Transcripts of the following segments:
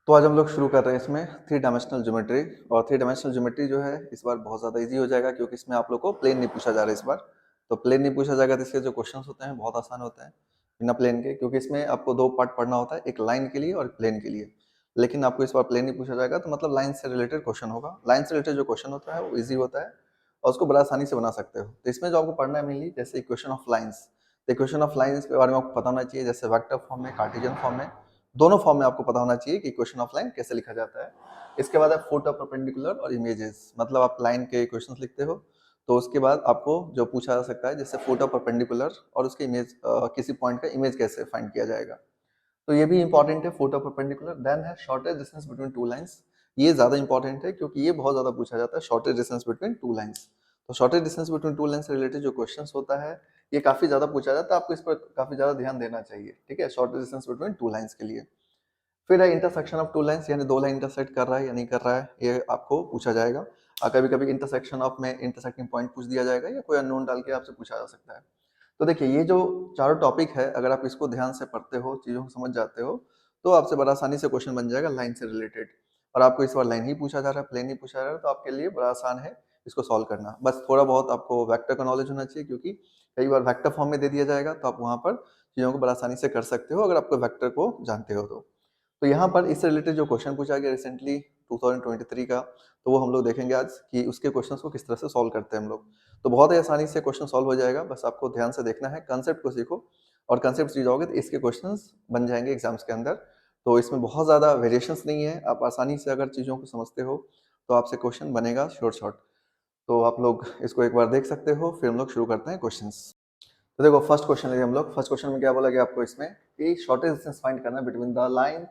तो आज हम लोग शुरू कर रहे हैं इसमें थ्री डायमेंशनल ज्योमेट्री। और थ्री डायमेंशनल ज्योमेट्री जो है इस बार बहुत ज़्यादा इजी हो जाएगा, क्योंकि इसमें आप लोग को प्लेन नहीं पूछा जा रहा है इस बार। तो प्लेन नहीं पूछा जाएगा तो इसके जो क्वेश्चंस होते हैं बहुत आसान होते हैं बिना प्लेन के, क्योंकि इसमें आपको दो पार्ट पढ़ना होता है, एक लाइन के लिए और एक प्लेन के लिए। लेकिन आपको इस बार प्लेन नहीं पूछा जाएगा, तो मतलब लाइन से रिलेटेड क्वेश्चन होगा। लाइन से रिलेटेड जो क्वेश्चन होता है वो ईजी होता है और उसको बड़ा आसानी से बना सकते हो। तो इसमें जो आपको पढ़ना है मेनली जैसे इक्वेशन ऑफ लाइन्स। तो इक्वेशन ऑफ लाइन्स के बारे में आपको पता होना चाहिए, जैसे वेक्टर फॉर्म में, कार्टेशियन फॉर्म में, दोनों फॉर्म में आपको पता होना चाहिए कि इक्वेशन ऑफ लाइन कैसे लिखा जाता है। इसके बाद है फुट ऑफ परपेंडिकुलर और इमेजेस, मतलब आप लाइन के इक्वेशंस लिखते हो तो उसके बाद आपको जो पूछा जा सकता है जैसे फुट ऑफ परपेंडिकुलर और उसके इमेज किसी पॉइंट का इमेज कैसे फाइंड किया जाएगा। तो ये भी इंपॉर्टेंट है फुट ऑफ परपेंडिकुलर। देन है shortest distance between two lines. ये ज्यादा इंपॉर्टेंट है क्योंकि ये बहुत ज्यादा पूछा जाता है, shortest distance between two lines. तो shortest distance between two lines से रिलेटेड जो क्वेश्चंस होता है ये काफी ज्यादा पूछा जाता है, आपको इस पर काफी ज्यादा ध्यान देना चाहिए। ठीक है, shortest distance between two lines के लिए। फिर है इंटरसेक्शन ऑफ टू लाइंस, यानी दो लाइन इंटरसेक्ट कर रहा है या नहीं कर रहा है, ये आपको पूछा जाएगा। कभी कभी इंटरसेक्शन ऑफ में इंटरसेक्टिंग पॉइंट पूछ दिया जाएगा या कोई अननोन डाल के आपसे पूछा जा सकता है। तो देखिए ये जो चारों टॉपिक है, अगर आप इसको ध्यान से पढ़ते हो, चीजों को समझ जाते हो, तो आपसे बड़ा आसानी से क्वेश्चन बन जाएगा लाइन से रिलेटेड। और आपको इस बार लाइन ही पूछा जा रहा है, प्लेन ही पूछा जा रहा है, तो आपके लिए बड़ा आसान है इसको सॉल्व करना। बस थोड़ा बहुत आपको वेक्टर का नॉलेज होना चाहिए, क्योंकि कई बार वेक्टर फॉर्म में दे दिया जाएगा तो आप वहां पर चीजों को बड़ा आसानी से कर सकते हो अगर आपको वेक्टर को जानते हो तो यहाँ पर इससे रिलेटेड जो क्वेश्चन पूछा गया रिसेंटली 2023 का, तो वो हम लोग देखेंगे आज कि उसके क्वेश्चंस को किस तरह से सॉल्व करते हैं हम लोग। तो बहुत ही आसानी से क्वेश्चन सॉल्व हो जाएगा, बस आपको ध्यान से देखना है, कंसेप्ट को सीखो और कंसेप्ट सीख जाओगे तो इसके क्वेश्चंस बन जाएंगे एग्जाम्स के अंदर। तो इसमें बहुत ज़्यादा वेरिएशंस नहीं है, आप आसानी से अगर चीज़ों को समझते हो तो आपसे क्वेश्चन बनेगा शॉर्ट शॉर्ट। तो आप लोग इसको एक बार देख सकते हो, फिर हम लोग शुरू करते हैं क्वेश्चंस। तो देखो फर्स्ट क्वेश्चन लेंगे हम लोग। फर्स्ट क्वेश्चन में क्या बोला गया आपको इसमें कि शॉर्टेज डिस्टेंस फाइंड करना है between the line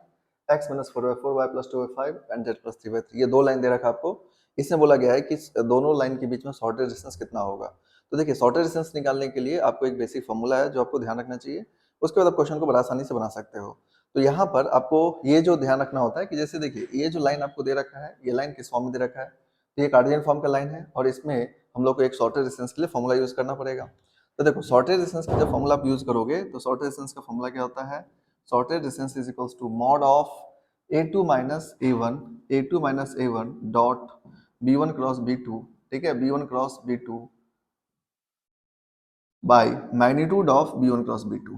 x minus 4/4 y plus 2/5 and z plus 3/3। ये दो लाइन दे रखा है आपको। इसमें बोला गया है कि दोनों लाइन के बीच में शॉर्टेज डिस्टेंस कितना होगा। तो देखिए शॉर्टेज डिस्टेंस निकालने के लिए आपको एक बेसिक फॉर्मूला है जो आपको ध्यान रखना चाहिए, उसके बाद आप क्वेश्चन को बड़ा आसानी से बना सकते हो। तो यहाँ पर आपको ये जो ध्यान रखना होता है कि जैसे देखिए ये जो लाइन आपको दे रखा है, ये लाइन किस फॉर्म में दे रखा है, तो ये कार्टेशियन फॉर्म का लाइन है और इसमें हम लोग को एक शॉर्टेज डिस्टेंस के लिए फॉर्मूला यूज करना पड़ेगा। तो देखो शॉर्टेज डिस्टेंस का जब फॉर्मूला आप यूज करोगे तो शॉर्टेज डिस्टेंस का फॉर्मूला क्या होता है, shortest distance is equals to mod of a2 minus a1 dot b1 cross b2। ठीक है, b1 cross b2 by magnitude of b1 cross b2।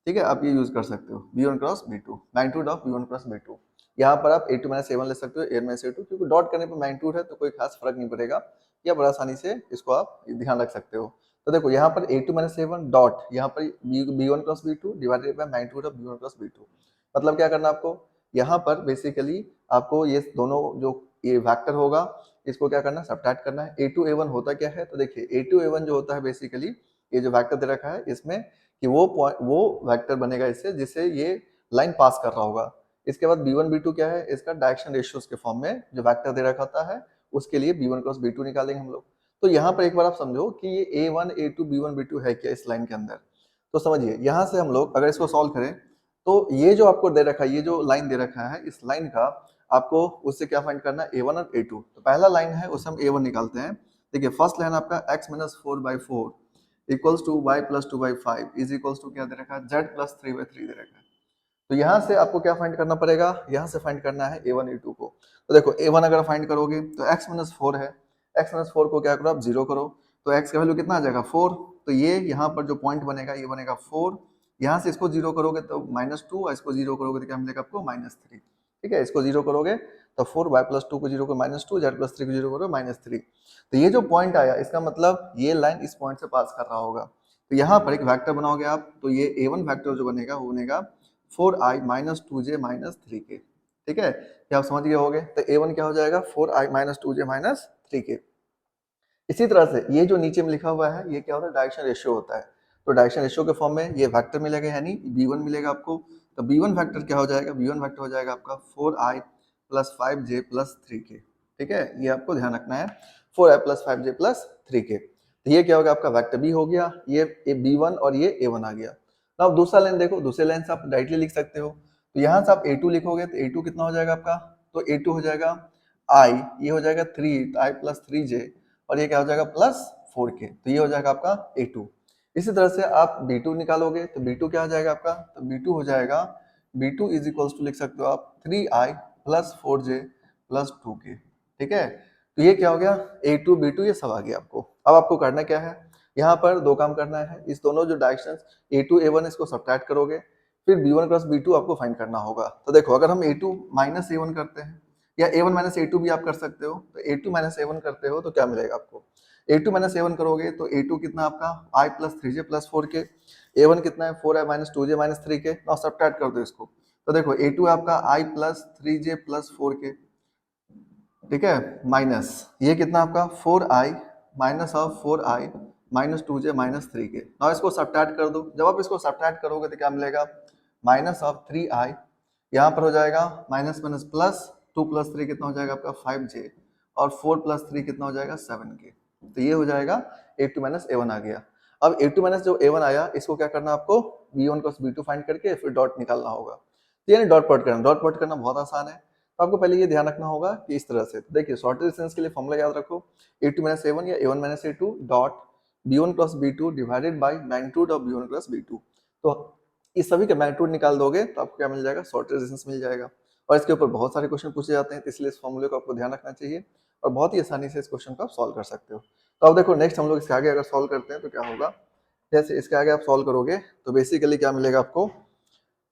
ठीक है, आप ये यूज कर सकते हो b1 cross b2, magnitude of b1 cross b2। यहाँ पर आप a2 माइनस a1 ले सकते हो, a माइनस a2, क्योंकि डॉट करने पर मैग्नीट्यूड है तो कोई खास फर्क नहीं पड़ेगा, या बड़ा आसानी से इसको आप ध्यान रख सकते हो। तो देखो यहाँ पर a2 माइनस a1 डॉट यहाँ पर b1 cross b2 divided by magnitude of b1 cross b2। मतलब क्या करना आपको, यहाँ पर बेसिकली आपको ये दोनों जो ये वेक्टर होगा इसको क्या करना है, सब्ट्रैक्ट करना है। a2 a1 होता क्या है, तो देखिए a2 a1 जो होता है बेसिकली ये जो वेक्टर दे रखा है इसमें कि वो वेक्टर बनेगा इससे जिसे ये लाइन पास कर रहा होगा। इसके बाद b1 b2 क्या है, इसका डायरेक्शन रेशियोज के फॉर्म में जो वेक्टर दे रखा होता है उसके लिए b1 क्रॉस b2 निकालेंगे हम लोग। तो यहाँ पर एक बार आप समझो कि ये a1 a2 b1 b2 है क्या इस लाइन के अंदर। तो समझिए यहाँ से हम लोग अगर इसको सॉल्व करें तो ये जो आपको दे रखा है, ये जो लाइन दे रखा है, इस लाइन का आपको उससे क्या फाइंड करना है, a1 और a2। तो पहला लाइन है उससे हम a1 निकालते हैं। देखिए फर्स्ट लाइन आपका x minus 4/4 equals to y plus 2/5 is equals to क्या दे रखा है, z प्लस 3/3 दे रखा है। तो यहाँ से आपको क्या फाइंड करना पड़ेगा, यहाँ से फाइंड करना है a1 a2 को। तो देखो a1 अगर फाइंड करोगे तो x माइनस 4 है, x माइनस 4 को क्या करो आप 0 करो, तो x का वैल्यू कितना आ जाएगा 4। तो ये यहाँ पर जो पॉइंट बनेगा ये बनेगा 4। यहाँ से इसको 0 करोगे तो -2 और इसको 0 करोगे तो क्या मिलेगा आपको -3। ठीक है, इसको 0 करोगे तो 4 y प्लस 2 को 0 को -2, z प्लस 3 को 0 करो -3। तो ये जो पॉइंट आया इसका मतलब ये लाइन इस पॉइंट से पास कर रहा होगा। तो यहाँ पर एक वेक्टर बनाओगे आप, तो ये a1 वेक्टर जो बनेगा वो बनेगा 4i minus 2j minus 3k। ठीक है, क्या आप समझ गए होगे। तो a1 क्या हो जाएगा 4i minus 2j minus 3k। इसी तरह से ये जो नीचे में लिखा हुआ है ये क्या होता है, डायरेक्शन रेशियो होता है। तो डायरेक्शन रेशियो के फॉर्म में ये वेक्टर मिलेगा, यानी b1 मिलेगा आपको। तो b1 वेक्टर क्या हो जाएगा, b1 वेक्टर हो जाएगा आपका 4i plus 5j plus 3k। ठीक है, ये आपको ध्यान रखना है, 4i plus 5j plus 3k। तो ये क्या होगा आपका वेक्टर b हो गया, ये b1 और ये a1 आ गया। अब दूसरा लाइन देखो, दूसरे लाइन से आप डायरेक्टली लिख सकते हो। तो यहाँ से आप a2 लिखोगे तो a2 कितना हो जाएगा आपका, तो a2 हो जाएगा i, ये हो जाएगा 3, तो i प्लस 3j और ये क्या हो जाएगा प्लस 4k। तो ये हो जाएगा आपका a2। इसी तरह से आप b2 निकालोगे तो b2 क्या हो जाएगा आपका, तो b2 हो जाएगा b2 इज इक्वल्स टू लिख सकते हो आप 3i plus 4j plus 2k। ठीक है, तो ये क्या हो गया, a2 b2 ये सब आ गया आपको। अब आपको करना क्या है, यहाँ पर दो काम करना है, इस दोनों जो डायरेक्शन a2 a1 इसको सब्ट्रैक्ट करोगे, फिर b1 क्रॉस b2 आपको फाइंड करना होगा। तो देखो अगर हम a2 माइनस a1 करते हैं या a1 माइनस a2 भी आप कर सकते हो, तो a2 माइनस a1 करते हो तो क्या मिलेगा आपको, a2 माइनस a1 करोगे तो a2 कितना आपका i plus 3j plus 4k, a1 कितना है 4i minus 2j minus 3k, ना सब्ट्रैक्ट कर दो इसको। तो देखो a2 आपका i plus 3j plus 4k, ठीक है, माइनस ये कितना आपका 4i minus of 4i minus 2j minus 3k। Now इसको सब्ट्रैक्ट कर दो, जब आप इसको सब्ट्रैक्ट करोगे तो क्या मिलेगा, माइनस ऑफ 3i, यहाँ पर हो जाएगा माइनस माइनस प्लस 2 प्लस 3 कितना हो जाएगा आपका 5j, और 4 प्लस 3 कितना हो जाएगा 7k। तो ये हो जाएगा a2 माइनस a1 आ गया। अब a2 माइनस जो a1 आया इसको क्या करना आपको, b1 क्रॉस b2 फाइंड करके फिर डॉट निकालना होगा। तो यानी डॉट प्रोडक्ट करना, डॉट प्रोडक्ट करना बहुत आसान है। तो आपको पहले ये ध्यान रखना होगा कि इस तरह से, तो देखिए शॉर्टेज डिस्टेंस के लिए फॉर्मूला याद रखो, a2 माइनस a1 या a1 minus a2 dot b1 cross b2 divided by magnitude of b1 cross b2। तो इस सभी का मैग्नीट्यूड निकाल दोगे तो आपको क्या मिल जाएगा, शॉर्टेज डिस्टेंस मिल जाएगा। और इसके ऊपर बहुत सारे क्वेश्चन पूछे जाते हैं, तो इसलिए इस फॉर्मूले को आपको ध्यान रखना चाहिए और बहुत ही आसानी से इस क्वेश्चन को आप सॉल्व कर सकते हो। तो अब देखो नेक्स्ट हम लोग इसके आगे अगर सॉल्व करते हैं तो क्या होगा, जैसे इसके आगे आप सॉल्व करोगे तो बेसिकली क्या मिलेगा आपको,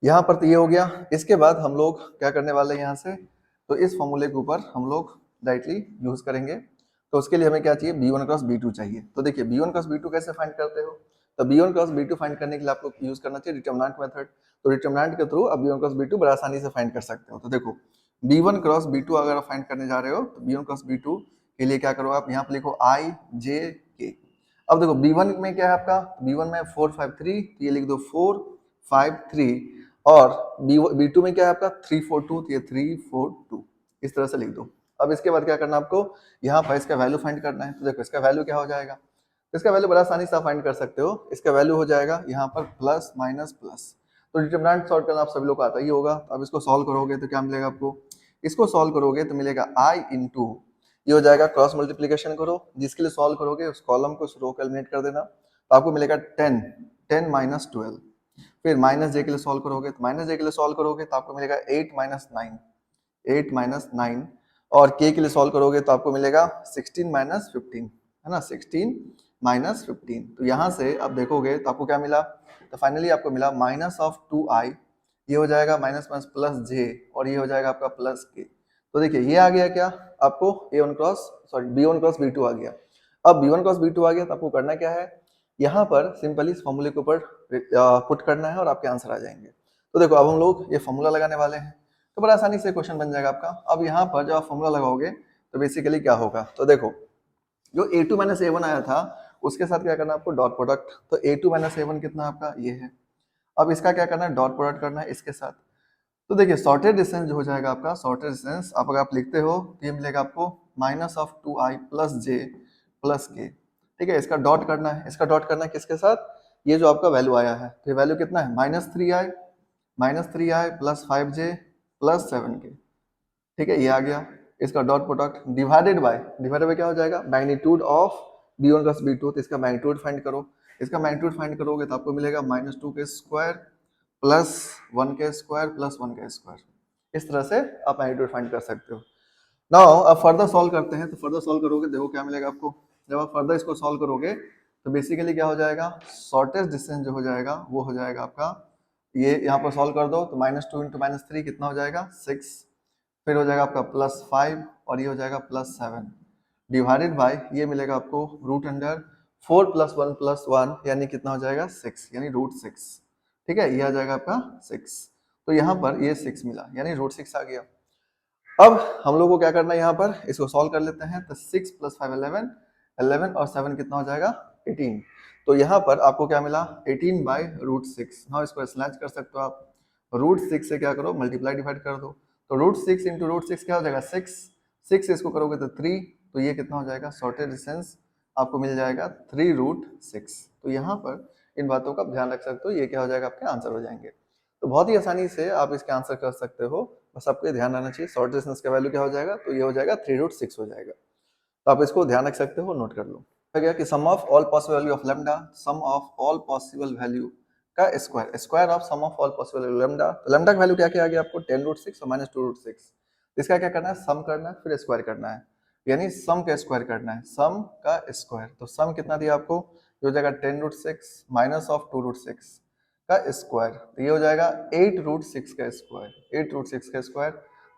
यहाँ पर तो ये हो गया। इसके बाद हम लोग क्या करने वाले हैं यहाँ से, तो इस फॉर्मूले के ऊपर हम लोग डायरेक्टली यूज करेंगे। तो उसके लिए हमें क्या चाहिए, b1 क्रॉस b2 चाहिए। तो देखिए b1 क्रॉस b2 कैसे फाइंड करते हो, तो b1 क्रॉस b2 फाइंड करने के लिए आपको यूज करना चाहिए डिटरमिनेंट मेथड। तो डिटरमिनेंट के थ्रू आप b1 क्रॉस b2 बड़ा आसानी से फाइंड कर सकते हो। तो देखो b1 क्रॉस b2 अगर आप फाइंड करने जा रहे हो तो b1 क्रॉस b2 के लिए क्या करो आप, यहाँ पे लिखो i j k। अब देखो b1 में क्या है आपका, b1 में 4 5 3, तो ये लिख दो 4 5 3, और b2 में क्या है आपका 3 4 2, तो ये 3 4 2, इस तरह से लिख दो। अब इसके बाद क्या करना आपको, यहाँ पर इसका वैल्यू फाइंड करना है। तो देखो इसका वैल्यू क्या हो जाएगा, इसका वैल्यू बड़ा आसानी से आप फाइंड कर सकते हो। इसका वैल्यू हो जाएगा यहाँ पर प्लस माइनस प्लस। तो डिटरमिनेंट सॉल्व करना आप सभी लोग को आता ही होगा। तो अब इसको सॉल्व करोगे तो क्या मिलेगा आपको, इसको सॉल्व करोगे तो मिलेगा i इंटू, ये हो जाएगा क्रॉस मल्टीप्लीकेशन करो, जिसके लिए सॉल्व करोगे उस कॉलम को उस रो को एलिमिनेट कर देना, तो आपको मिलेगा 10 माइनस 12। फिर माइनस जे के लिए सॉल्व करोगे, तो माइनस जे के लिए सॉल्व करोगे तो आपको मिलेगा 8 माइनस 9, 8 माइनस 9, और के लिए सॉल्व करोगे तो आपको मिलेगा 16 माइनस 15, है ना, 16 माइनस 15। तो यहाँ से आप देखोगे तो आपको क्या मिला, तो फाइनली आपको मिला माइनस ऑफ 2i, ये हो जाएगा माइनस माइनस प्लस जे, और ये हो जाएगा आपका प्लस के। तो देखिए ये आ गया क्या आपको, a1 cross sorry b1 cross b2 आ गया। अब b1 क्रॉस b2 आ गया तो आपको करना क्या है, यहाँ पर सिंपली इस फॉर्मूले के ऊपर पुट करना है और आपके आंसर आ जाएंगे। तो देखो अब हम लोग ये फॉर्मूला लगाने वाले हैं, तो बड़ा आसानी से क्वेश्चन बन जाएगा आपका। अब यहाँ पर जब आप फॉर्मूला लगाओगे तो बेसिकली क्या होगा, तो देखो जो a2 माइनस a1 आया था उसके साथ क्या करना है आपको, डॉट प्रोडक्ट। तो a2 माइनस a1 कितना आपका ये है, अब इसका क्या करना है, डॉट प्रोडक्ट करना है इसके साथ। तो देखिए शॉर्टेज डिस्टेंस जो हो जाएगा आपका, शॉर्टेज डिस्टेंस आप अगर आप लिखते हो तो ये मिलेगा आपको minus of 2i plus J plus के। ठीक है, इसका डॉट करना है, इसका डॉट करना है किसके साथ, ये जो आपका वैल्यू आया है, तो ये वैल्यू कितना है माइनस थ्री आई प्लस 5j प्लस 7k। ठीक है, ये आ गया। इसका डॉट प्रोडक्ट डिवाइडेड बाय क्या हो जाएगा, magnitude of b1 plus b2, तो इसका मैग्नीट्यूड फाइंड करो। इसका मैग्नीट्यूड फाइंड करोगे तो आपको मिलेगा माइनस 2 के स्क्वायर प्लस 1 के स्क्वायर प्लस 1 के स्क्वायर। इस तरह से आप मैग्नीट्यूड फाइंड कर सकते हो। नाउ अब फर्दर सॉल्व करते हैं, तो फर्दर सॉल्व करोगे देखो क्या मिलेगा आपको, जब आप फर्दर इसको सॉल्व करोगे तो बेसिकली क्या हो जाएगा, शॉर्टेज डिस्टेंस जो हो जाएगा वो हो जाएगा आपका, ये यहाँ पर सॉल्व कर दो तो माइनस 2 इंटू माइनस 3 कितना हो जाएगा 6, फिर हो जाएगा आपका प्लस 5, और ये हो जाएगा प्लस 7 डिवाइडेड बाय ये मिलेगा आपको रूट अंडर 4 प्लस 1 प्लस 1, यानी कितना हो जाएगा 6, यानी रूट 6। ठीक है, ये आ जाएगा आपका 6। तो यहाँ पर ये 6 मिला, यानी रूट 6 आ गया। अब हम लोग को क्या करना है, यहाँ पर इसको सॉल्व कर लेते हैं। तो 6 प्लस 5 11, 11 और 7 कितना हो जाएगा 18। तो यहाँ पर आपको क्या मिला 18 बाई रूट 6। हाँ, इसको स्लैश कर सकते हो आप, रूट 6 से क्या करो मल्टीप्लाई डिवाइड कर दो। तो रूट 6 इंटू रूट 6 क्या हो जाएगा 6, 6 इसको करोगे तो 3, तो ये कितना हो जाएगा शॉर्टेज डिस्टेंस आपको मिल जाएगा 3 रूट 6। तो यहाँ पर इन बातों का ध्यान रख सकते हो, ये क्या हो जाएगा आपके आंसर हो जाएंगे। तो बहुत ही आसानी से आप इसके आंसर कर सकते हो, बस आपको ये ध्यान रखना चाहिए शॉर्ट डिस्टेंस का वैल्यू क्या हो जाएगा, तो ये हो जाएगा 3 रूट 6 हो जाएगा। तो आप इसको ध्यान रख सकते हो, नोट कर लो। गया कि sum of all possible value of lambda, sum of all possible value का square, square of sum of all possible value lambda. तो लैम्डा का वैल्यू क्या क्या आ गया आपको 10 रूट 6 और माइनस 2 रूट 6। इसका क्या करना है, सम करना है, फिर स्क्वायर करना है, यानी सम का स्क्वायर करना है, सम का स्क्वायर। तो सम कितना दिया आपको, ये हो जाएगा 10√6 माइनस ऑफ 2√6 का स्क्वायर, तो ये हो जाएगा 8√6 का स्क्वायर, 8√6 का स्क्वायर।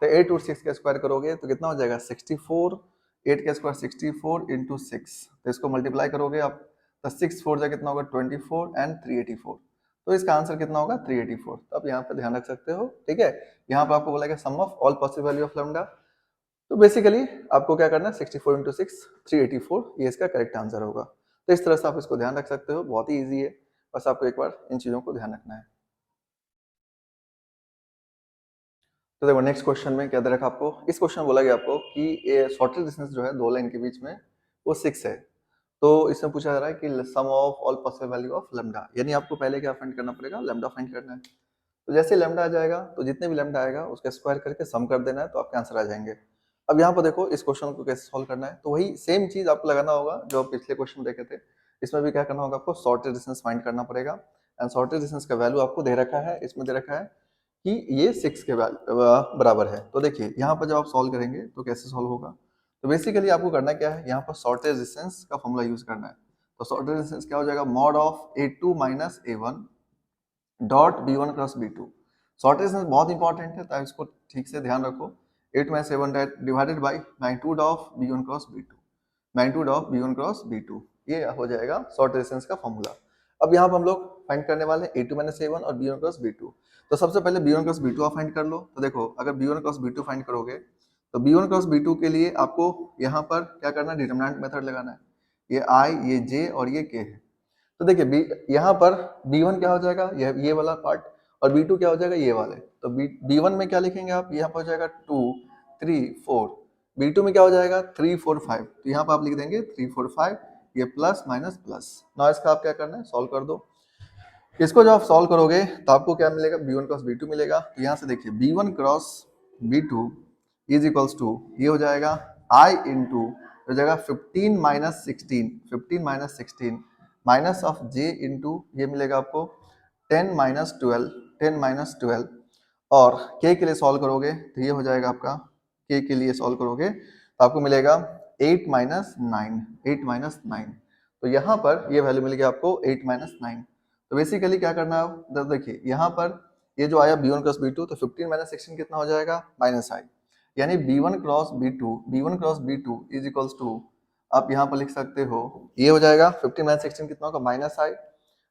तो 8√6 का स्क्वायर करोगे तो कितना हो जाएगा 64, 8 का स्क्वायर 64 इंटू 6, तो इसको मल्टीप्लाई करोगे आप, तो 6 4 जा कितना होगा 24 एंड 384, तो इसका आंसर कितना होगा 384। तो आप यहाँ पे ध्यान रख सकते हो, ठीक है। यहाँ पे आपको बोला गया sum of all possible value of lambda, तो बेसिकली आपको क्या करना है 64 इंटू 6 384, ये इसका करेक्ट आंसर होगा। तो इस तरह से आप इसको ध्यान रख सकते हो, बहुत ही ईजी है, बस आपको एक बार इन चीजों को ध्यान रखना है। तो देखो नेक्स्ट क्वेश्चन में क्या दे रखा आपको, इस क्वेश्चन में बोला गया आपको कि शॉर्टेस्ट डिस्टेंस जो है दो लाइन के बीच में वो 6 है। तो इसमें पूछा जा रहा है कि sum of all possible value of lambda, यानी आपको पहले क्या फाइंड करना पड़ेगा, लैम्डा फाइंड करना है। तो जैसे लैम्डा आ जाएगा तो जितने भी लैम्डा आएगा उसका स्क्वायर करके सम कर देना है, तो आपके आंसर आ जाएंगे। अब यहाँ पर देखो इस क्वेश्चन को कैसे सॉल्व करना है, तो वही सेम चीज आपको लगाना होगा जो आप पिछले क्वेश्चन में देखे थे। इसमें भी क्या करना होगा आपको, शॉर्टेस्ट डिस्टेंस फाइंड करना पड़ेगा, एंड शॉर्टेस्ट डिस्टेंस का वैल्यू आपको दे रखा है, इसमें दे रखा है कि ये 6 के बराबर है। तो देखिए यहाँ पर जब आप सॉल्व करेंगे तो कैसे सॉल्व होगा, तो बेसिकली आपको करना क्या है, यहाँ पर शॉर्टेस्ट डिस्टेंस का फॉर्मूला यूज करना है। तो शॉर्टेस्ट डिस्टेंस क्या हो जाएगा, mod of a2 minus a1 dot b1 cross b2। Shortest distance बहुत इंपॉर्टेंट है, तो इसको ठीक से ध्यान रखो, a2 minus a1 divided by magnitude of b1 cross b2, magnitude of b1 cross b2, ये हो जाएगा शॉर्टेस्ट डिस्टेंस का फॉर्मूला। अब यहाँ पर हम लोग फाइंड करने वाले हैं a2 माइनस a1 और b1 क्रॉस b2। तो सबसे पहले b1 क्रॉस b2 आप फाइंड कर लो। तो देखो अगर b1 क्रॉस b2 फाइंड करोगे तो b1 क्रॉस b2 के लिए आपको यहाँ पर क्या करना है, डिटरमिनेंट मेथड लगाना है, ये i ये j और ये k है। तो देखिए यहाँ पर b1 क्या हो जाएगा, ये वाला पार्ट, और b2 क्या हो जाएगा, ये वाले। तो b1 में क्या लिखेंगे आप, यहाँ पर हो जाएगा 2 3 4, b2 में क्या हो जाएगा 3 4 5, तो यहाँ पर आप लिख देंगे 3 4 5, ये प्लस माइनस प्लस। ना इसका आप क्या करना है, सॉल्व कर दो। इसको जब आप सॉल्व करोगे तो आपको क्या मिलेगा, b1 क्रॉस b2 मिलेगा। तो यहाँ से देखिए b1 cross b2 is equals to, ये हो जाएगा i इंटू हो जाएगा 15 minus 16, 15 minus 16 minus of j into ये मिलेगा आपको 10 माइनस 12, 10 माइनस 12, और k के लिए सॉल्व करोगे तो ये हो जाएगा आपका, k के लिए सॉल्व करोगे तो आपको मिलेगा 8 माइनस 9, 8 माइनस 9। तो यहाँ पर ये वैल्यू मिल गया आपको 8 माइनस 9। तो बेसिकली क्या करना है, तो देखिए यहाँ पर ये जो आया b1 क्रॉस b2, तो 15 माइनस 16 कितना हो जाएगा, माइनस i, यानी b1 cross b2, b1 cross b2 is equals to, आप यहाँ पर लिख सकते हो, ये हो जाएगा 15 माइनस 16 कितना होगा, minus i,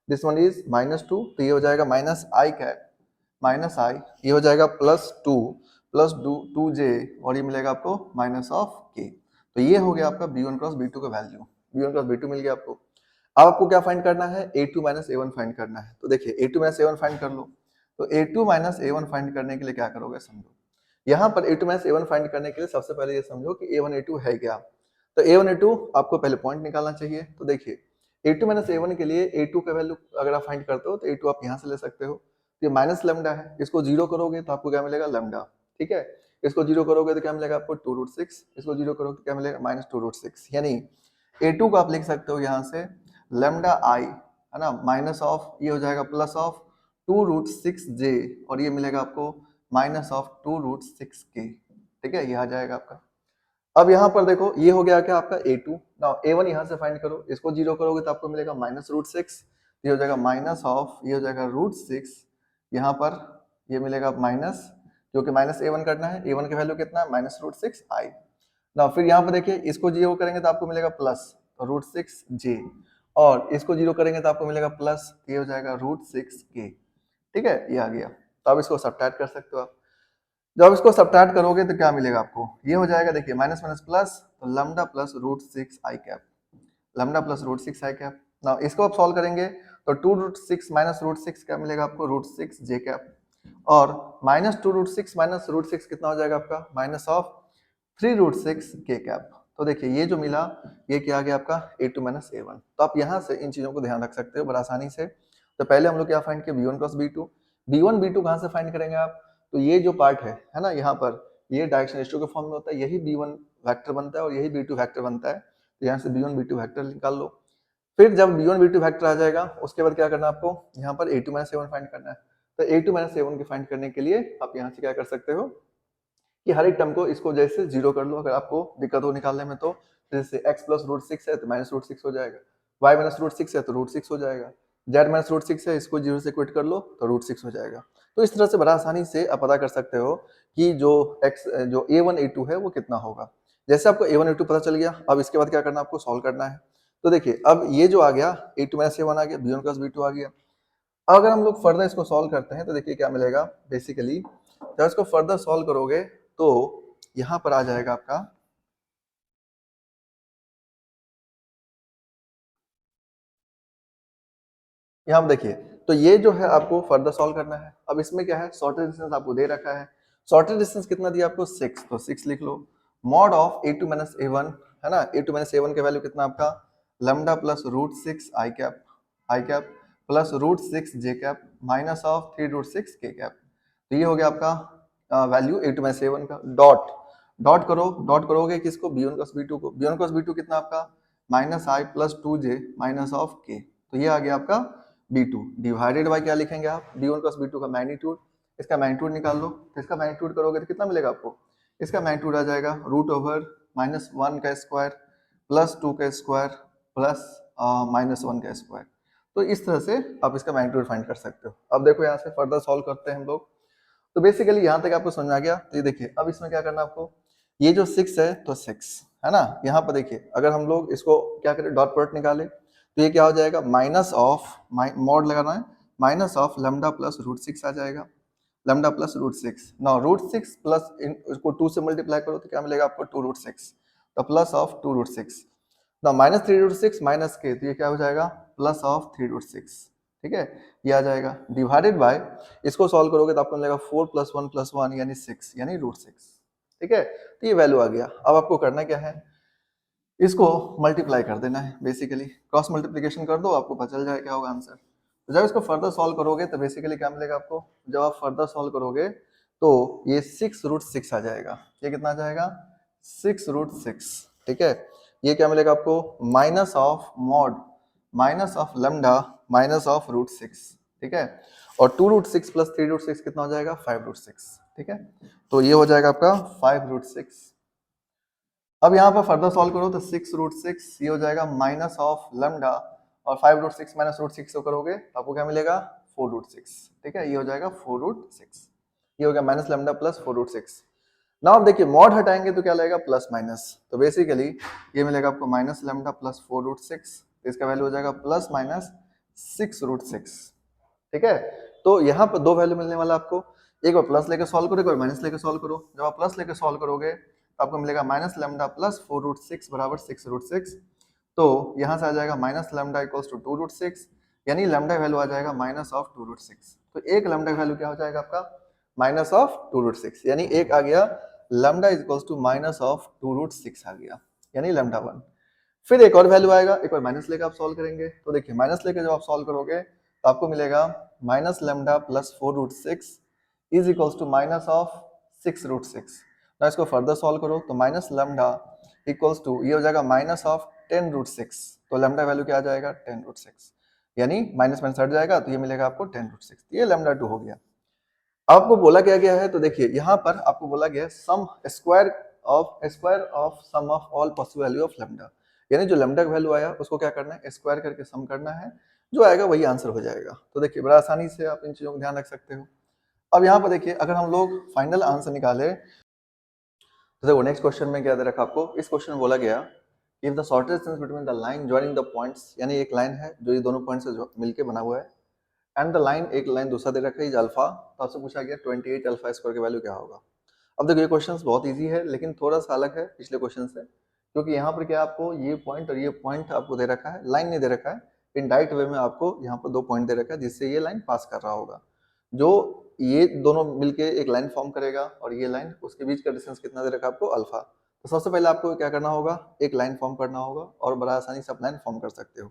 this one is minus 2, तो ये हो जाएगा minus i cap, minus i, ये हो जाएगा प्लस 2 प्लस 2j, और ये मिलेगा आपको माइनस ऑफ k। तो ये हो गया आपका b1 क्रॉस b2 का वैल्यू, b1 क्रॉस b2 मिल गया आपको। अब आपको क्या फाइंड करना है, a2 माइनस a1 फाइंड करना है। तो देखिए a2 माइनस a1 फाइंड कर लो। तो a2 माइनस a1 फाइंड करने के लिए क्या करोगे, समझो यहाँ पर a2 माइनस a1 फाइंड करने के लिए सबसे पहले ये समझो कि a1 a2 है क्या। तो a1 a2 आपको पहले पॉइंट निकालना चाहिए। तो देखिए a2 माइनस a1 के लिए a2 का वैल्यू अगर आप फाइंड करते हो तो a2 आप यहाँ से ले सकते हो, तो ये माइनस लैम्डा है, इसको जीरो करोगे तो आपको क्या मिलेगा, लैम्डा, ठीक है। इसको जीरो करोगे तो क्या मिलेगा आपको 2√6, इसको जीरो करोगे तो क्या मिलेगा माइनस 2√6, यानी a2 को आप लिख सकते हो यहाँ से लैम्डा आई, है ना, माइनस ऑफ ये हो जाएगा प्लस ऑफ 2√6j, और ये मिलेगा आपको माइनस ऑफ 2√6k, ठीक है, ये आ जाएगा आपका। अब यहाँ पर देखो ये हो गया क्या आपका a2, नाउ a1 यहाँ से फाइंड करो, इसको जीरो करोगे तो आपको मिलेगा माइनस √6, ये हो जाएगा माइनस ऑफ ये हो जाएगा √6, यहाँ पर ये मिलेगा माइनस, क्योंकि माइनस a1 करना है, a1 की वैल्यू कितना है माइनस √6i। ना फिर यहाँ पर देखिए इसको जीरो करेंगे तो आपको मिलेगा प्लस √6j, और इसको जीरो करेंगे तो आपको मिलेगा प्लस, ये हो जाएगा √6k, ठीक है, ये आ गया। तो अब इसको सब्ट्रैक्ट कर सकते हो आप। जब इसको सब्ट्रैक्ट करोगे तो क्या मिलेगा आपको, ये हो जाएगा देखिए माइनस माइनस प्लस, तो lambda plus √6i cap, lambda plus √6i cap. ना इसको आप सॉल्व करेंगे तो 2√6 माइनस √6 क्या मिलेगा आपको, √6j कैप, और माइनस 2√6 माइनस √6 कितना हो जाएगा आपका, माइनस ऑफ 3√6k कैप। तो देखिए ये जो मिला ये क्या आ गया आपका a2 माइनस a1। तो आप यहाँ से इन चीजों को ध्यान रख सकते हो बड़ा आसानी से। तो पहले हम लोग क्या फाइंड किया, b1 cross b2, b1 b2 कहाँ से फाइंड करेंगे आप, तो ये जो पार्ट है ना, यहाँ पर ये डायरेक्शन रेशियो के फॉर्म में होता है, यही b1 वेक्टर बनता है और यही b2 वेक्टर बनता है। तो यहाँ से b1 b2 वेक्टर निकाल लो। फिर जब b1 b2 वेक्टर आ जाएगा उसके बाद क्या करना है आपको, यहाँ पर a2 माइनस a1 फाइंड करना है। तो a2 माइनस a1 के फाइंड करने के लिए आप यहाँ से क्या कर सकते हो, कि हर एक टर्म को इसको जैसे जीरो कर लो, अगर आपको दिक्कत हो निकालने में तो जैसे x प्लस रूट सिक्स है तो माइनस रूट सिक्स हो जाएगा, y माइनस रूट सिक्स है तो रूट सिक्स हो जाएगा, z माइनस रूट सिक्स है इसको जीरो से क्विट कर लो तो रूट सिक्स हो जाएगा। तो इस तरह से बड़ा आसानी से आप पता कर सकते हो कि जो x जो a1 a2 है वो कितना होगा। जैसे आपको a1 a2 पता चल गया, अब इसके बाद क्या करना है, आपको सॉल्व करना है। तो देखिए अब ये जो आ गया a2 माइनस a1 आ गया, b1 प्लस b2 आ गया। अगर हम लोग फर्दर इसको सॉल्व करते हैं तो देखिए क्या मिलेगा, बेसिकली जब इसको फर्दर सॉल्व करोगे तो यहाँ पर आ जाएगा आपका, यहाँ देखिए तो ये जो है आपको फर्दर सॉल्व करना है। अब इसमें क्या है, शॉर्टेज डिस्टेंस आपको दे रखा है, शॉर्टेज डिस्टेंस कितना दिया आपको 6, तो 6 लिख लो। Mod of a2 minus a1 है ना, a2 माइनस a1 का वैल्यू कितना आपका lambda plus root six i cap plus root six j cap minus of 3 root six k cap. तो ये हो गया आपका वैल्यू a2 माइनस a1 का। डॉट डॉट करो, डॉट करोगे किसको, b1 प्लस b2 को, b1 प्लस b2 कितना आपका minus I plus two J minus of के। तो ये आ गया आपका b2 डिवाइडेड बाय क्या लिखेंगे आप, b1 प्लस b2 का मैग्नीट्यूड, इसका मैग्नीट्यूड निकाल लो। तो इसका मैग्नीट्यूड करोगे तो कितना मिलेगा आपको, इसका मैग्नीट्यूड आ जाएगा रूट ओवर माइनस वन का स्क्वायर प्लस टू का स्क्वायर प्लस माइनस वन का स्क्वायर। तो इस तरह से आप इसका मैग्नीट्यूड फाइंड कर सकते हो। अब देखो यहाँ से फर्दर सॉल्व करते हैं हम लोग। तो बेसिकली यहाँ तक आपको समझ आ गया। तो ये देखिए अब इसमें क्या करना है आपको, ये जो 6 है तो 6 है ना, यहाँ पर देखिए अगर हम लोग इसको क्या करें डॉट प्रोडक्ट निकाले तो ये क्या हो जाएगा, माइनस ऑफ मॉड लगाना है, minus of lambda plus root six आ जाएगा, lambda plus root six. Now root six plus इसको 2 से मल्टीप्लाई करो तो क्या मिलेगा आपको 2 रूट सिक्स, तो plus of 2 root six. Now minus 3 root six minus k, तो ये क्या हो जाएगा प्लस ऑफ 3 रूट सिक्स। ठीक है, ये आ जाएगा डिवाइडेड बाय, इसको सॉल्व करोगे तो आपको मिलेगा 4 प्लस वन यानी 6 यानी रूट सिक्स। ठीक है, तो ये वैल्यू आ गया। अब आपको करना क्या है, इसको मल्टीप्लाई कर देना है, बेसिकली क्रॉस मल्टीप्लिकेशन कर दो, आपको पता चल जाए क्या होगा आंसर। तो जब इसको फर्दर सॉल्व करोगे तो बेसिकली क्या मिलेगा आपको, जब आप फर्दर सॉल्व करोगे तो ये 6 रूट सिक्स आ जाएगा। ये कितना आ जाएगा 6 रूट सिक्स। ठीक है, ये क्या मिलेगा आपको minus of mod minus of lambda minus of root six. ठीक है, और 2 root six plus 3 root six कितना हो जाएगा 5 रूट सिक्स। ठीक है, तो ये हो जाएगा आपका 5 रूट सिक्स। अब यहाँ पर फर्दर सॉल्व करो तो 6 रूट सिक्स ये हो जाएगा माइनस ऑफ लैम्डा, और 5 root six minus root six को करोगे तो आपको क्या मिलेगा 4 रूट सिक्स। ठीक है, ये हो जाएगा 4 रूट सिक्स, ये हो गया minus lambda plus 4 root six. Now अब देखिए मॉड हटाएंगे तो क्या लगेगा प्लस माइनस, तो बेसिकली ये मिलेगा आपको minus lambda plus 4 root six, तो इसका वैल्यू हो जाएगा प्लस माइनस 6 रूट सिक्स। ठीक है, तो यहाँ पर दो वैल्यू मिलने वाला आपको, एक बार प्लस लेकर सॉल्व करो, एक बार माइनस लेकर सॉल्व करो। जब आप प्लस लेकर सॉल्व करोगे तो आपको मिलेगा minus lambda plus 4 root six बराबर 6 रूट सिक्स। तो यहाँ से आ जाएगा minus lambda equals to 2 root six, यानी लैम्डा वैल्यू आ जाएगा माइनस ऑफ 2 रूट सिक्स। तो एक लैम्डा वैल्यू क्या हो जाएगा आपका माइनस ऑफ 2 रूट सिक्स, यानी एक आ गया lambda equals to minus of 2 root six आ गया, यानी लैम्डा 1। फिर एक और वैल्यू आएगा, एक बार माइनस लेकर आप सॉल्व करेंगे तो देखिए माइनस लेकर जब आप सॉल्व करोगे तो आपको मिलेगा minus lambda plus 4 root six is equals to minus of 6 root six. ना इसको फर्दर सॉल्व करो तो माइनस लैम्डा इक्वल्स टू ये हो जाएगा माइनस ऑफ 10 रूट सिक्स, तो लैम्डा वैल्यू क्या आ जाएगा 10 रूट सिक्स, यानी माइनस माइनस हट जाएगा तो ये मिलेगा आपको 10 रूट सिक्स, ये लैम्डा 2 हो गया। आपको बोला क्या गया है, तो देखिए यहाँ पर आपको बोला गया है sum square of sum of all possible value of lambda, यानी जो लैम्डा का वैल्यू आया उसको क्या करना है स्क्वायर करके सम करना है, जो आएगा वही आंसर हो जाएगा। तो देखिए बड़ा आसानी से आप इन चीजों को ध्यान रख सकते हो। अब यहाँ पर देखिए अगर हम लोग फाइनल आंसर निकाले तो देखो नेक्स्ट क्वेश्चन में क्या दे रखा आपको, इस क्वेश्चन में बोला गया if the shortest distance between the line joining the points, यानी एक लाइन है जो ये दोनों पॉइंट से मिलके बना हुआ है, एंड द लाइन एक लाइन दूसरा दे रखा है इज अल्फा, तो आपसे पूछा गया 28 अल्फा स्क्वायर की वैल्यू क्या होगा। अब देखो ये क्वेश्चंस बहुत इजी है लेकिन थोड़ा सा अलग है पिछले क्वेश्चन से, क्योंकि यहाँ पर क्या आपको ये पॉइंट और ये पॉइंट आपको दे रखा है, लाइन नहीं दे रखा है, इनडायरेक्ट वे में आपको यहाँ पर दो पॉइंट दे रखा है जिससे ये लाइन पास कर रहा होगा, जो ये दोनों मिलके एक लाइन फॉर्म करेगा और ये लाइन उसके बीच का डिस्टेंस कितना दे रखा है आपको अल्फा। तो सबसे पहले आपको क्या करना होगा एक लाइन फॉर्म करना होगा और बड़ा आसानी से आप लाइन फॉर्म कर सकते हो।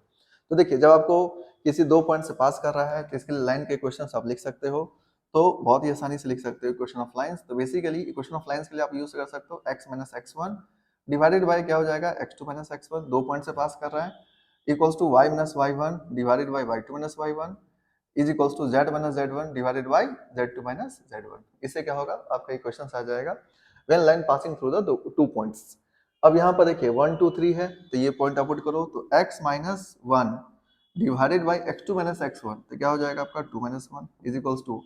तो देखिए जब आपको किसी दो पॉइंट से पास कर रहा है तो इसके लिए लाइन के क्वेश्चन आप लिख सकते हो, तो बहुत ही आसानी से लिख सकते हो इक्वेशन ऑफ लाइंस। तो बेसिकली इक्वेशन ऑफ लाइंस के लिए आप यूज कर सकते हो x minus x1 divided by क्या हो जाएगा x2 माइनस x1, दो पॉइंट से पास कर रहा है, equals to y minus y1 divided by y2 minus y1 is equals to z minus z1 divided by z2 minus z1। इससे क्या होगा आपका इक्वेशन आ जाएगा when line passing through the two points. अब यहाँ पर देखिए 1 2 3 है, तो ये पॉइंट आप पुट करो, तो x minus one divided by x2 minus x1, तो क्या हो जाएगा आपका 2 minus one is equals to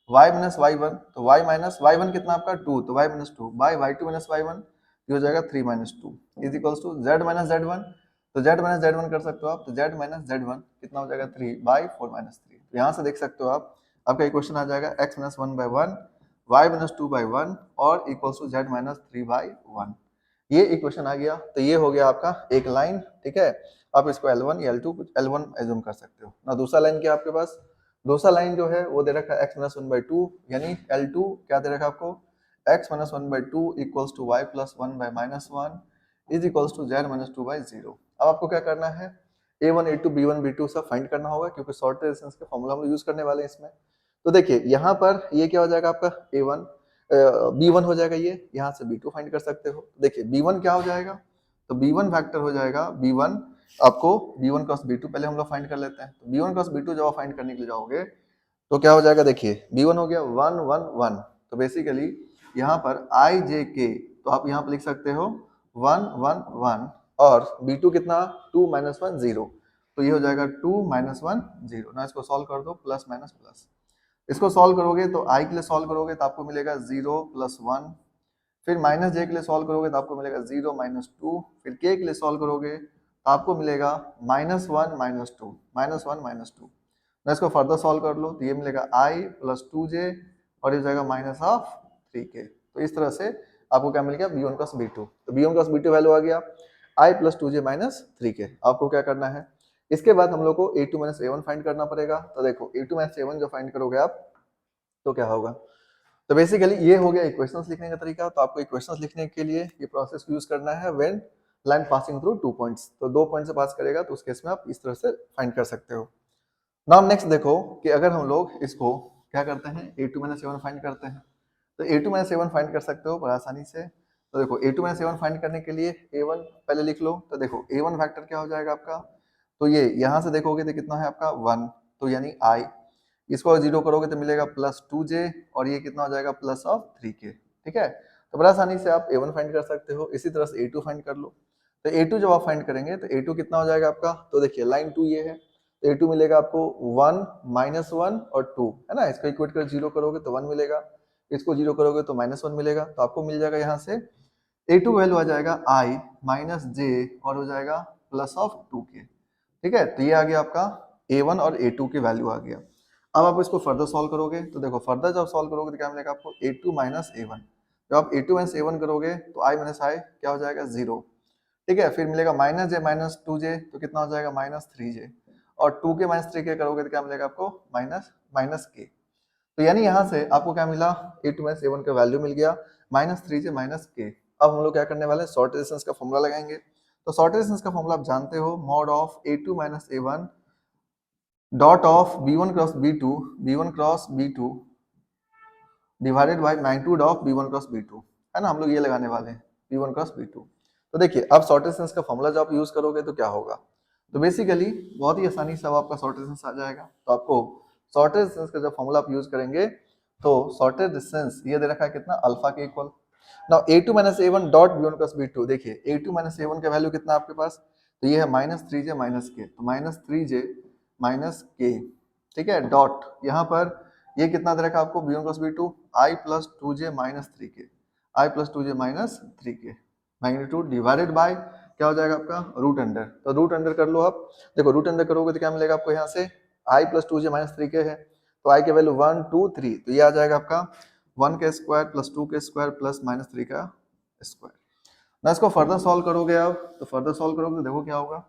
y minus y1, तो y माइनस y1 कितना आपका 2, तो y minus two by y2 minus y1, ये हो जाएगा 3 minus two is equals to z minus z1, तो z माइनस z1 कर सकते हो आप, तो z माइनस z1 कितना हो जाएगा 3 बाई 4 माइनस थ्री। तो यहाँ से देख सकते हो आप, आपका इक्वेशन आ जाएगा x minus one by one, y minus two by one और equals to z minus three by one. ये इक्वेशन आ गया, तो ये हो गया आपका एक लाइन, ठीक है। आप इसको L1 या L2 कुछ L1 एज्यूम कर सकते हो ना। दूसरा लाइन क्या आपके पास, दूसरा लाइन जो है वो दे रखा है x minus one by two, यानी L2 क्या दे रखा है आपको, x minus one by two equals to y plus one by minus one is equals to z minus two by zero. अब आपको क्या करना है, a1 a2 b1 b2 सब फाइंड करना होगा, क्योंकि शॉर्ट रेजिस्टेंस का फॉर्मूला हम यूज करने वाले हैं इसमें। तो देखिए यहाँ पर ये क्या हो जाएगा आपका a1 b1 हो जाएगा, ये यहाँ से b2 फाइंड कर सकते हो। देखिए b1 क्या हो जाएगा, तो b1 फैक्टर हो जाएगा b1, आपको b1 क्रॉस b2 पहले हम लोग फाइंड कर लेते हैं। तो b1 क्रॉस b2 जब आप फाइंड करने के लिए जाओगे तो क्या हो जाएगा, देखिए b1 हो गया 1 1 1, तो बेसिकली यहाँ पर i j k, तो आप यहाँ पर लिख सकते हो 1 1 1 और b2 कितना 2 माइनस वन जीरो, तो ये हो जाएगा 2 माइनस वन जीरो ना। इसको सॉल्व कर दो, प्लस माइनस प्लस, इसको सॉल्व करोगे तो i के लिए सॉल्व करोगे तो आपको मिलेगा 0 प्लस वन, फिर माइनस j के लिए सॉल्व करोगे तो आपको मिलेगा 0 माइनस टू, फिर k के लिए सॉल्व करोगे तो आपको मिलेगा minus one minus two, minus one minus two. ना इसको फर्दर सॉल्व कर लो तो ये मिलेगा i प्लस टू जे और ये जाएगा माइनस ऑफ थ्री के। तो इस तरह से आपको क्या मिल गया b1 क्रॉस b2, तो b1 क्रॉस b2 वैल्यू आ गया i plus two J minus three के। आपको क्या करना है, इसके बाद हम लोग को a2 माइनस a1 फाइंड करना पड़ेगा। तो देखो a2 माइनस a1 जो फाइंड करोगे आप तो क्या होगा, तो बेसिकली ये हो गया इक्वेशंस लिखने का तरीका। तो आपको इक्वेशंस लिखने के लिए ये प्रोसेस यूज करना है when line passing through two points, तो दो पॉइंट से पास करेगा तो उस केस में आप इस तरह से फाइंड कर सकते हो। नाउ नेक्स्ट देखो कि अगर हम लोग इसको क्या करते हैं a2 माइनस a1 फाइंड करते हैं, तो a2 माइनस a1 फाइंड कर सकते हो बड़ा आसानी से। तो देखो a2 माइनस a1 फाइंड करने के लिए a1 पहले लिख लो, तो देखो a1 फैक्टर क्या हो जाएगा आपका, तो ये यहाँ से देखोगे तो कितना है आपका 1, तो यानी i, इसको जीरो करोगे तो मिलेगा प्लस टू जे और ये कितना हो जाएगा प्लस ऑफ थ्री के, ठीक है। तो बड़ा आसानी से आप a1 फाइंड कर सकते हो। इसी तरह से a2 फाइंड कर लो, तो a2 जब आप फाइंड करेंगे तो a2 कितना हो जाएगा आपका, तो देखिए लाइन 2 ये है, तो a2 मिलेगा आपको 1 माइनस वन और 2 है ना, इसको इक्वेट कर जीरो करोगे तो 1 मिलेगा, इसको जीरो करोगे तो माइनस वन मिलेगा। तो आपको मिल जाएगा यहाँ से a2 वैल्यू आ जाएगा i माइनस जे और हो जाएगा प्लस ऑफ टू के, ठीक है। तो ये आ गया आपका a1 और a2 की वैल्यू आ गया। अब आप इसको फर्दर सॉल्व करोगे तो देखो फर्दर जब सॉल्व करोगे तो क्या मिलेगा आपको a2 माइनस a1, जब आप a2 माइनस a1 करोगे तो i माइनस i क्या हो जाएगा 0, ठीक है। फिर मिलेगा माइनस जे माइनस टू जे, तो कितना हो जाएगा माइनस थ्री जे, और 2 के माइनस थ्री के करोगे तो क्या मिलेगा आपको माइनस माइनस के। तो यानी यहाँ से आपको क्या मिला, a2 माइनस a1 का वैल्यू मिल गया माइनस थ्री जे माइनस के। अब हम लोग क्या करने वाले हैं, शॉर्ट रेजिस्टेंस का फॉर्मूला लगाएंगे। तो शॉर्ट रेजिस्टेंस का फॉर्मूला आप जानते हो, mod of a2 minus a1 dot of b1 cross b2 divided by magnitude of b1 cross b2, है ना। हम लोग ये लगाने वाले हैं b1 क्रॉस b2। तो देखिए अब शॉर्ट रेजिस्टेंस का फॉर्मूला जब आप यूज करोगे तो क्या होगा, तो बेसिकली बहुत ही आसानी से अब आपका शॉर्ट रेजिस्टेंस आ जाएगा। तो आपको शॉर्ट रेजिस्टेंस का जब फॉर्मूला आप यूज करेंगे तो शॉर्ट रेजिस्टेंस ये दे रखा है कितना, अल्फा के equal. Now a2 minus a1 dot b1 cross b2, देखिए a2 माइनस a1 का वैल्यू कितना आपके पास, तो ये है माइनस थ्री जे माइनस के, तो माइनस थ्री जे माइनस के, ठीक है। डॉट यहाँ पर ये कितना दे रखा है आपको b1 cross b2 i plus two J minus three के, i plus two J minus three के मैग्नीट्यूड डिवाइडेड बाय क्या हो जाएगा आपका रूट अंडर। तो रूट अंडर कर लो आप, देखो रूट अंडर करोगे तो क्या मिलेगा आपको, यहाँ से i plus two J minus three के है, तो i के वैल्यू 1 2 3, तो ये आ जाएगा आपका 1 के स्क्वायर प्लस 2 के स्क्वायर प्लस माइनस थ्री का स्क्वायर। ना इसको फर्दर सॉल्व करोगे आप, तो फर्दर सॉल्व करोगे तो देखो क्या होगा,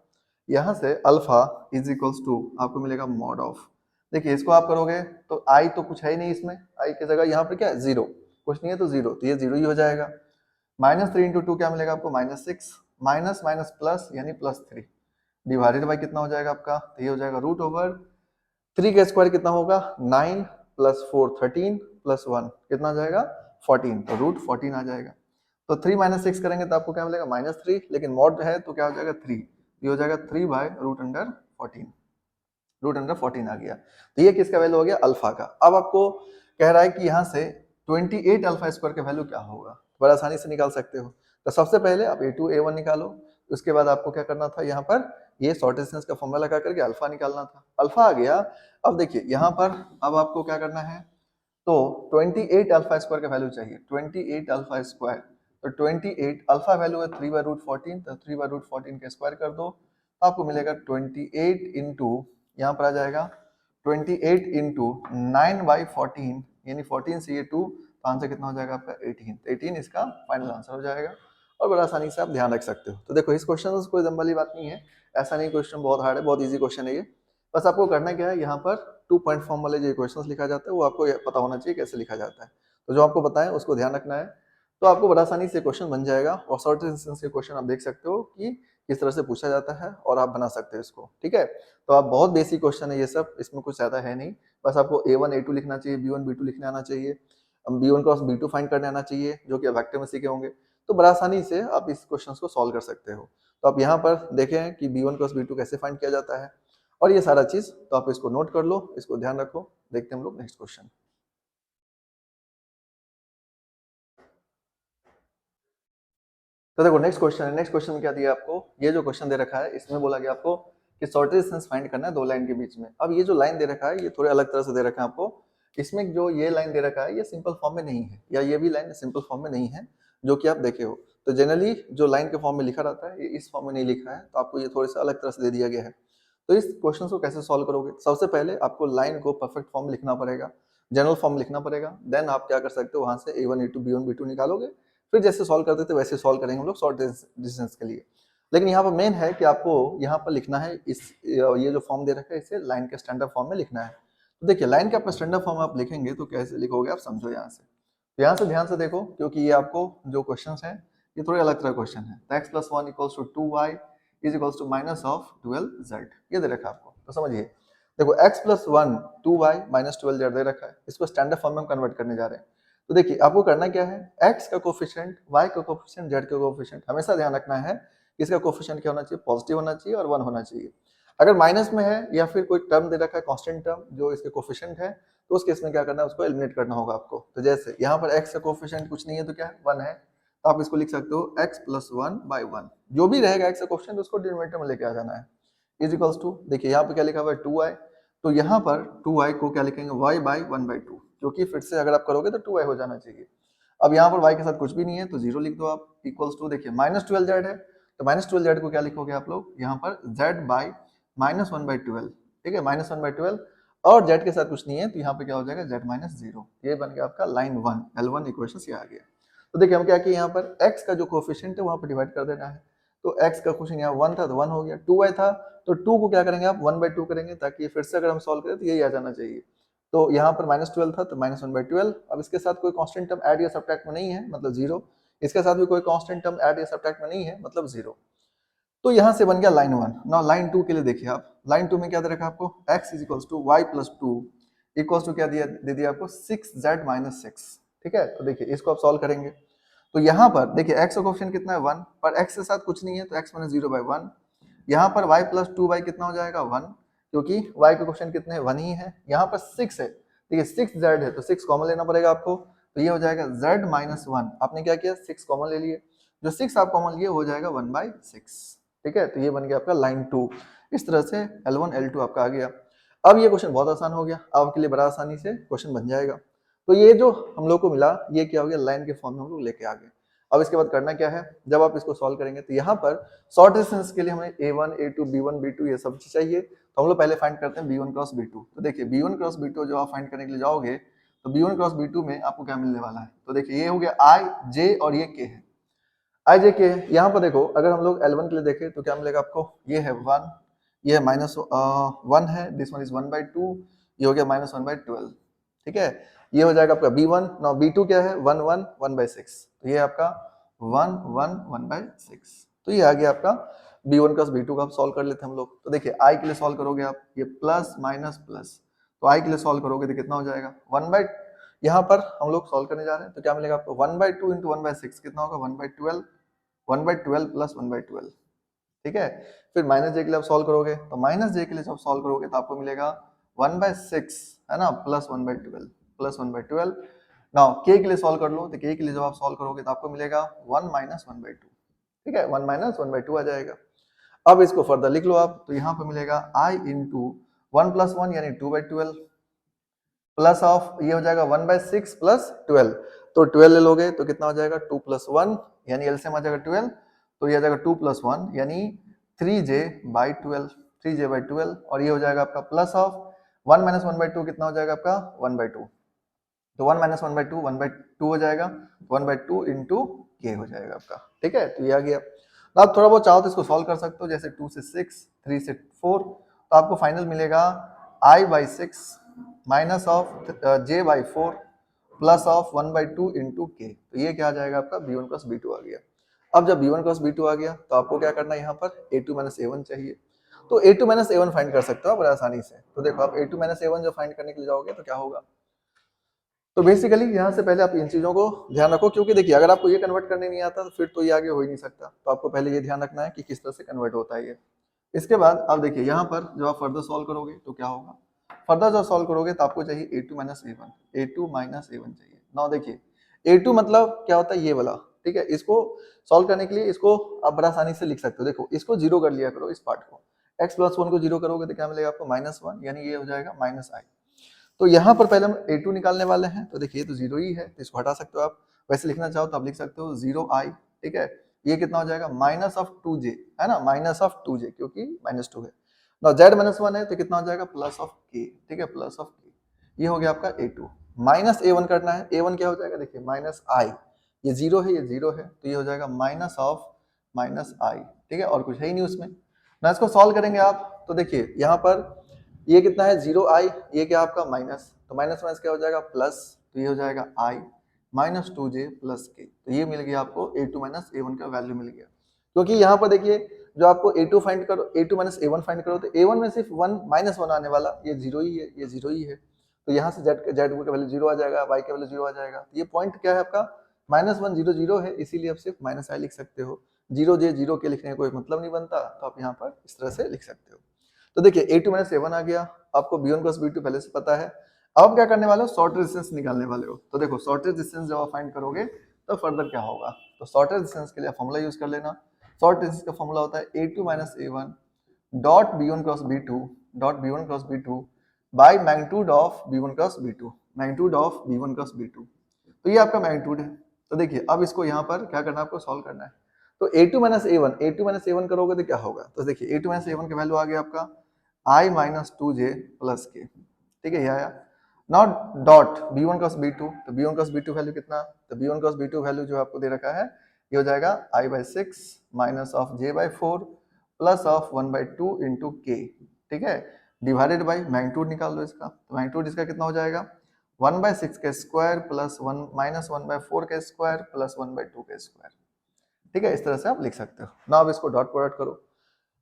यहाँ से अल्फा इज इक्वल्स टू आपको मिलेगा मॉड ऑफ, देखिए इसको आप करोगे तो आई तो कुछ है ही नहीं इसमें, आई की जगह यहाँ पर क्या है जीरो, कुछ नहीं है तो जीरो, तो ये जीरो ही हो जाएगा। माइनस थ्री इंटू टू क्या मिलेगा आपको minus six, minus minus plus यानी प्लस थ्री, डिवाइडेड बाई कितना हो जाएगा आपका, तो ये हो जाएगा रूट ओवर थ्री का स्क्वायर कितना होगा 9 प्लस फोर 13 प्लस वन कितना आ जाएगा 14, तो रूट 14 आ जाएगा। तो 3 माइनस सिक्स करेंगे तो आपको क्या मिलेगा माइनस थ्री, लेकिन मॉड है तो क्या हो जाएगा 3, ये हो जाएगा 3 by root under 14, root under 14 आ गया। तो ये किसका वैल्यू हो गया अल्फा का। अब आपको कह रहा है कि यहाँ से 28 अल्फा स्क्वायर का वैल्यू क्या होगा, बड़ा आसानी से निकाल सकते हो। तो सबसे पहले आप a2 a1 निकालो, उसके बाद आपको क्या करना था, यहाँ पर ये शॉर्ट डिस्टेंस का फॉर्मूला लगा करके अल्फा निकालना था। अल्फा आ गया। अब देखिए यहाँ पर अब आपको क्या करना है, तो 28 अल्फा स्क्वायर का वैल्यू चाहिए, 28 अल्फा स्क्वायर। तो 28 अल्फा वैल्यू है 3/√14, तो 3/√14 का स्क्वायर कर दो, तो आपको मिलेगा 28 इंटू, यहाँ पर आ जाएगा 28 इंटू 9/14, यानी 14 से ये 2, तो आंसर कितना हो जाएगा आपका 18। 18 इसका फाइनल आंसर हो जाएगा और बड़ा आसानी से आप ध्यान रख सकते हो। तो देखो इस क्वेश्चन से कोई दम वाली बात नहीं है, ऐसा नहीं क्वेश्चन बहुत हार्ड है, बहुत इजी क्वेश्चन है ये। बस आपको करना क्या है, यहाँ पर 2 पॉइंट फॉर्म वाले जो क्वेश्चंस लिखा जाता है वो आपको पता होना चाहिए कैसे लिखा जाता है। तो जो आपको बताएं उसको ध्यान रखना है, तो आपको बड़ा आसानी से क्वेश्चन बन जाएगा। और शॉर्ट डिस्टेंस के क्वेश्चन आप देख सकते हो कि किस तरह से पूछा जाता है और आप बना सकते हो इसको, ठीक है। तो आप बहुत बेसिक क्वेश्चन है ये सब, इसमें कुछ ज्यादा है नहीं, बस आपको A1 A2 लिखना चाहिए, B1 B2 लिखने आना चाहिए, B1 क्रॉस B2 फाइंड करने आना चाहिए, जो कि वेक्टर में सीखे होंगे। तो बड़ा आसानी से आप इस क्वेश्चन को सॉल्व कर सकते हो। तो आप यहाँ पर देखें कि B1 क्रॉस B2 कैसे फाइंड किया जाता है और ये सारा चीज, तो आप इसको नोट कर लो, इसको ध्यान रखो। देखते हैं हम लोग नेक्स्ट क्वेश्चन। तो देखो नेक्स्ट क्वेश्चन है, नेक्स्ट क्वेश्चन में क्या दिया आपको, ये जो क्वेश्चन दे रखा है इसमें बोला गया आपको कि शॉर्टेज डिस्टेंस फाइंड करना है दो लाइन के बीच में। अब ये जो लाइन दे रखा है ये थोड़े अलग तरह से दे रखा है आपको। इसमें जो ये लाइन दे रखा है ये सिंपल फॉर्म में नहीं है, या ये भी लाइन सिंपल फॉर्म में नहीं है जो कि आप देखे हो। तो जनरली जो लाइन के फॉर्म में लिखा रहता है ये इस फॉर्म में नहीं लिखा है, तो आपको ये थोड़े से अलग तरह से दे दिया गया है। तो इस क्वेश्चन को कैसे सॉल्व करोगे, सबसे पहले आपको लाइन को परफेक्ट फॉर्म में लिखना पड़ेगा, जनरल फॉर्म लिखना पड़ेगा। देन आप क्या कर सकते हो, वहां से A1 A2 B1 B2 निकालोगे, फिर जैसे सॉल्व करते थे वैसे सॉल्व करेंगे हम लोग शॉर्ट डिस्टेंस के लिए। लेकिन यहाँ पर मेन है कि आपको यहाँ पर लिखना है इस ये जो फॉर्म दे रखा है इसे लाइन के स्टैंडर्ड फॉर्म में लिखना है। तो देखिए लाइन के आपका स्टैंडर्ड फॉर्म आप लिखेंगे तो कैसे लिखोगे आप समझो यहाँ से। तो यहाँ से ध्यान से देखो, क्योंकि ये आपको जो क्वेश्चन है ये थोड़े अलग तरह क्वेश्चन है। तो x + 1 = 2y = -12z ये दे रखा है आपको, तो समझिए। देखो x + 1 2y - 12z दे रखा है, इसको स्टैंडर्ड फॉर्म में हम कन्वर्ट करने जा रहे हैं। तो देखिए आपको करना क्या है, x का कोफिशिएंट, y का कोफिशिएंट, z का कोफिशिएंट हमेशा ध्यान रखना है। इसका कोफिशिएंट क्या होना चाहिए, पॉजिटिव होना चाहिए और 1 होना चाहिए। अगर माइनस में है या फिर कोई टर्म दे रखा है कांस्टेंट टर्म जो इसके कोफिशिएंट है, तो उस केस में क्या करना है, उसको एलिमिनेट करना होगा आपको। तो जैसे यहाँ पर x का कोफिशिएंट कुछ नहीं है तो क्या है, 1 है, तो आप इसको लिख सकते हो x + 1/1। जो भी रहेगा x का कोफिशिएंट उसको डिनोमिनेटर में लेके आ जाना है। = देखिए यहाँ पे क्या लिखा हुआ है 2y, तो यहाँ पर 2y को क्या लिखेंगे, y/1/2, क्योंकि फिर से अगर आप करोगे तो 2y हो जाना चाहिए। अब यहाँ पर y के साथ कुछ भी नहीं है तो 0 लिख दो आप। = देखिए -12z है, तो -12z को क्या लिखोगे आप लोग, यहाँ पर z/-1/12, ठीक है, -1/12। और z के साथ कुछ नहीं है तो यहाँ पे क्या हो जाएगा, z-0। ये बन गया आपका लाइन 1, L1 इक्वेशन ये आ गया। तो देखिए हम क्या किए, यहाँ पर x का जो कोफिशिएंट है वहाँ पर डिवाइड कर देना है। तो x का कोफिशिएंट यहाँ 1 था तो 1 हो गया, 2y था तो 2 को क्या करेंगे आप 1/2 करेंगे, ताकि फिर से अगर हम सॉल्व करें तो यही आ जाना चाहिए। तो यहाँ पर -12 था तो -1/12। अब इसके साथ कोई कांस्टेंट टर्म ऐड या सब्ट्रैक्ट में नहीं है, मतलब 0। इसके साथ भी कोई कांस्टेंट टर्म ऐड या सब्ट्रैक्ट में नहीं है, मतलब 0। तो यहाँ से बन गया लाइन 1। नाउ लाइन 2 के लिए देखिए आप, लाइन 2 में क्या दे रखा है आपको, x = y + 2 = क्या दिया, दे दिया आपको 6z-6, ठीक है। तो देखिए इसको आप सॉल्व करेंगे तो यहाँ पर देखिए x का कोफिशिएंट कितना है 1, पर x के साथ कुछ नहीं है तो x - 0/1। यहाँ पर y + 2y कितना हो जाएगा 1, क्योंकि y का कोफिशिएंट कितने हैं 1 ही है। यहाँ पर 6 है, देखिए 6z है तो 6 कॉमन लेना पड़ेगा आपको, तो ये हो जाएगा z-1। आपने क्या किया, 6 कॉमन ले लिए, जो 6 आप कॉमन लिए हो जाएगा 1/6, ठीक है। तो ये बन गया आपका लाइन 2। इस तरह से L1 L2 आपका आ गया। अब ये क्वेश्चन बहुत आसान हो गया, आपके लिए बड़ा आसानी से क्वेश्चन बन जाएगा। तो ये जो हम लोग को मिला ये क्या हो गया, लाइन के फॉर्म में हम लोग लेके आ गए। अब इसके बाद करना क्या है, जब आप इसको सॉल्व करेंगे तो यहाँ पर शॉर्ट डिस्टेंस के लिए हमें A1 A2 B1 B2 ये सब चीज चाहिए। तो हम लोग पहले फाइंड करते हैं B1 क्रॉस B2। तो देखिए B1 क्रॉस B2 जो आप फाइंड करने के लिए जाओगे तो B1 क्रॉस B2 में आपको क्या मिलने वाला है, तो देखिए ये हो गया I J और ये K है, आई जे के। यहाँ पर देखो अगर हम लोग L1 के लिए देखें तो क्या मिलेगा आपको, ये है 1, ये है -1 है, दिस वन इज 1/2, ये हो गया -1/12, ठीक है। ये हो जाएगा आपका B1। नाउ B2 क्या है 1 1 1/6, तो ये आपका 1 1 1/6। तो ये आ गया आपका B1 + B2 का। आप सॉल्व कर लेते हैं हम लोग। तो देखिए I के लिए सॉल्व करोगे आप, ये प्लस माइनस प्लस, तो I के लिए सॉल्व करोगे तो कितना हो जाएगा 1 यहाँ पर हम लोग सॉल्व करने जा रहे हैं तो क्या मिलेगा आपको 1/2 × 1/6 कितना होगा 1/12, 1/12 + 1/12, ठीक है। फिर -j के लिए आप सॉल्व करोगे तो -j के लिए जब सॉल्व करोगे तो आपको मिलेगा 1/6 है ना, +1/12 +1/12। नाउ के के लिए सॉल्व कर लो, तो के के लिए जब आप सॉल्व करोगे तो आपको मिलेगा 1 माइनस 1/2, ठीक है, 1 माइनस 1/2 आ जाएगा। अब इसको फर्दर लिख लो आप, तो यहाँ पे मिलेगा i इंटू 1 प्लस 1 यानी 2/12 प्लस ऑफ ये हो जाएगा 1/6 प्लस 12, तो 12 ले लोगे तो कितना हो जाएगा 2 प्लस 1 यानी एलसीएम आ जाएगा 12, तो ये आ जाएगा 2 प्लस 1 यानी 3j/12, 3j/12, और ये हो जाएगा आपका प्लस ऑफ 1 माइनस 1/2 कितना हो जाएगा आपका 1/2, तो 1 माइनस 1/2 1/2 हो जाएगा, 1/2 इंटू के हो जाएगा आपका, ठीक है, तो ये आ गया। आप थोड़ा बहुत चाहो तो इसको सॉल्व कर सकते हो, जैसे 2 से 6, 3 से 4, तो आपको फाइनल मिलेगा i/6 minus of j/4 plus of 1/2 into के, तो ये क्या आ जाएगा आपका b1 प्लस b2 आ गया। अब जब b1 प्लस b2 आ गया तो आपको क्या करना है, यहाँ पर a2 माइनस a1 चाहिए, तो a2 माइनस a1 फाइंड कर सकते हो आप बड़े आसानी से। तो देखो आप a2 माइनस a1 जब फाइंड करने के लिए जाओगे तो क्या होगा, तो बेसिकली यहाँ से पहले आप इन चीजों को ध्यान रखो, क्योंकि देखिए अगर आपको ये कन्वर्ट करने नहीं आता तो फिर तो ये आगे हो ही नहीं सकता, तो आपको पहले ये ध्यान रखना है कि किस तरह से कन्वर्ट होता है ये। इसके बाद आप देखिए यहाँ पर जब आप फर्दर सॉल्व करोगे तो क्या होगा, फर्दर जब सॉल्व करोगे तो आपको चाहिए a2 minus a1, a2 minus a1 चाहिए। नाउ देखिए a2 मतलब क्या होता है ये वाला, ठीक है, इसको सॉल्व करने के लिए इसको आप बड़ा आसानी से लिख सकते हो। देखो इसको जीरो कर लिया करो, इस पार्ट को x प्लस 1 को जीरो करोगे तो क्या मिलेगा आपको -1, यानी ये हो जाएगा माइनस i। तो यहाँ पर पहले हम a2 निकालने वाले हैं, तो देखिए ये तो जीरो ही है, तो इसको हटा सकते हो आप, वैसे लिखना चाहो तो आप लिख सकते हो 0i, ठीक है, ये कितना हो जाएगा माइनस ऑफ 2j, है ना, माइनस ऑफ 2j क्योंकि -2 है। ना z-1 है तो कितना हो जाएगा प्लस ऑफ k, ठीक है, प्लस ऑफ k, ये हो गया आपका a2। माइनस a1 करना है, a1 क्या हो जाएगा, देखिए माइनस i, ये जीरो है, ये जीरो है, तो ये हो जाएगा माइनस ऑफ माइनस i, ठीक है, और कुछ है ही नहीं उसमें ना। इसको सॉल्व करेंगे आप तो देखिए यहाँ पर ये कितना है 0i, ये क्या आपका माइनस, तो माइनस माइनस क्या हो जाएगा प्लस, तो ये हो जाएगा i minus 2j plus k, तो ये मिल गया आपको a2 माइनस a1 का वैल्यू मिल गया। क्योंकि यहाँ पर देखिए जो आपको a2 फाइंड करो, a2 माइनस a1 फाइंड करो, तो a1 में सिर्फ 1 माइनस 1 आने वाला, ये जीरो ही है, ये जीरो ही है, तो यहाँ से z का वैल्यू जीरो आ जाएगा, y का वैल्यू जीरो आ जाएगा, तो ये पॉइंट क्या है आपका -1 0 0 है, इसीलिए आप सिर्फ माइनस i लिख सकते हो, जीरो j जीरो के लिखने का कोई मतलब नहीं बनता, तो आप यहाँ पर इस तरह से लिख सकते हो। तो देखिए a2 माइनस a1 आ गया, आपको b1 प्लस b2 पहले से पता है। अब क्या करने वाले हो, शॉर्टेज डिस्टेंस निकालने वाले हो, तो देखो शॉर्टेज डिस्टेंस जब आप फाइंड करोगे तो फर्दर क्या होगा, तो शॉर्टेज डिस्टेंस के लिए फॉर्मूला यूज कर लेना। शॉर्ट डिस्टेंस का फॉर्मूला होता है a2 minus a1 dot b1 cross b2 dot b1 cross b2 by magnitude of b1 cross b2, magnitude of b1 cross b2, तो ये आपका मैग्नीट्यूड है। तो देखिए अब इसको यहाँ पर क्या करना है, आपको सॉल्व करना है, तो a2 माइनस a1 करोगे तो क्या होगा, तो देखिए a2 माइनस a1 का वैल्यू आ गया आपका i minus 2j plus k, ठीक है, ये आया। Not dot b1 cross b2, तो b1 क्रॉस b2 वैल्यू कितना, तो b1 क्रॉस b2 वैल्यू जो आपको दे रखा है ये हो जाएगा i/6 minus of j/4 plus of 1/2 into k, ठीक है, डिवाइडेड बाई मैग्नीट्यूड निकाल लो इसका, तो मैग्नीट्यूड इसका कितना हो जाएगा 1/6 के स्क्वायर प्लस 1 माइनस 1/4 के स्क्वायर प्लस 1/2 के स्क्वायर, ठीक है, इस तरह से आप लिख सकते हो ना। अब इसको डॉट प्रोडक्ट करो,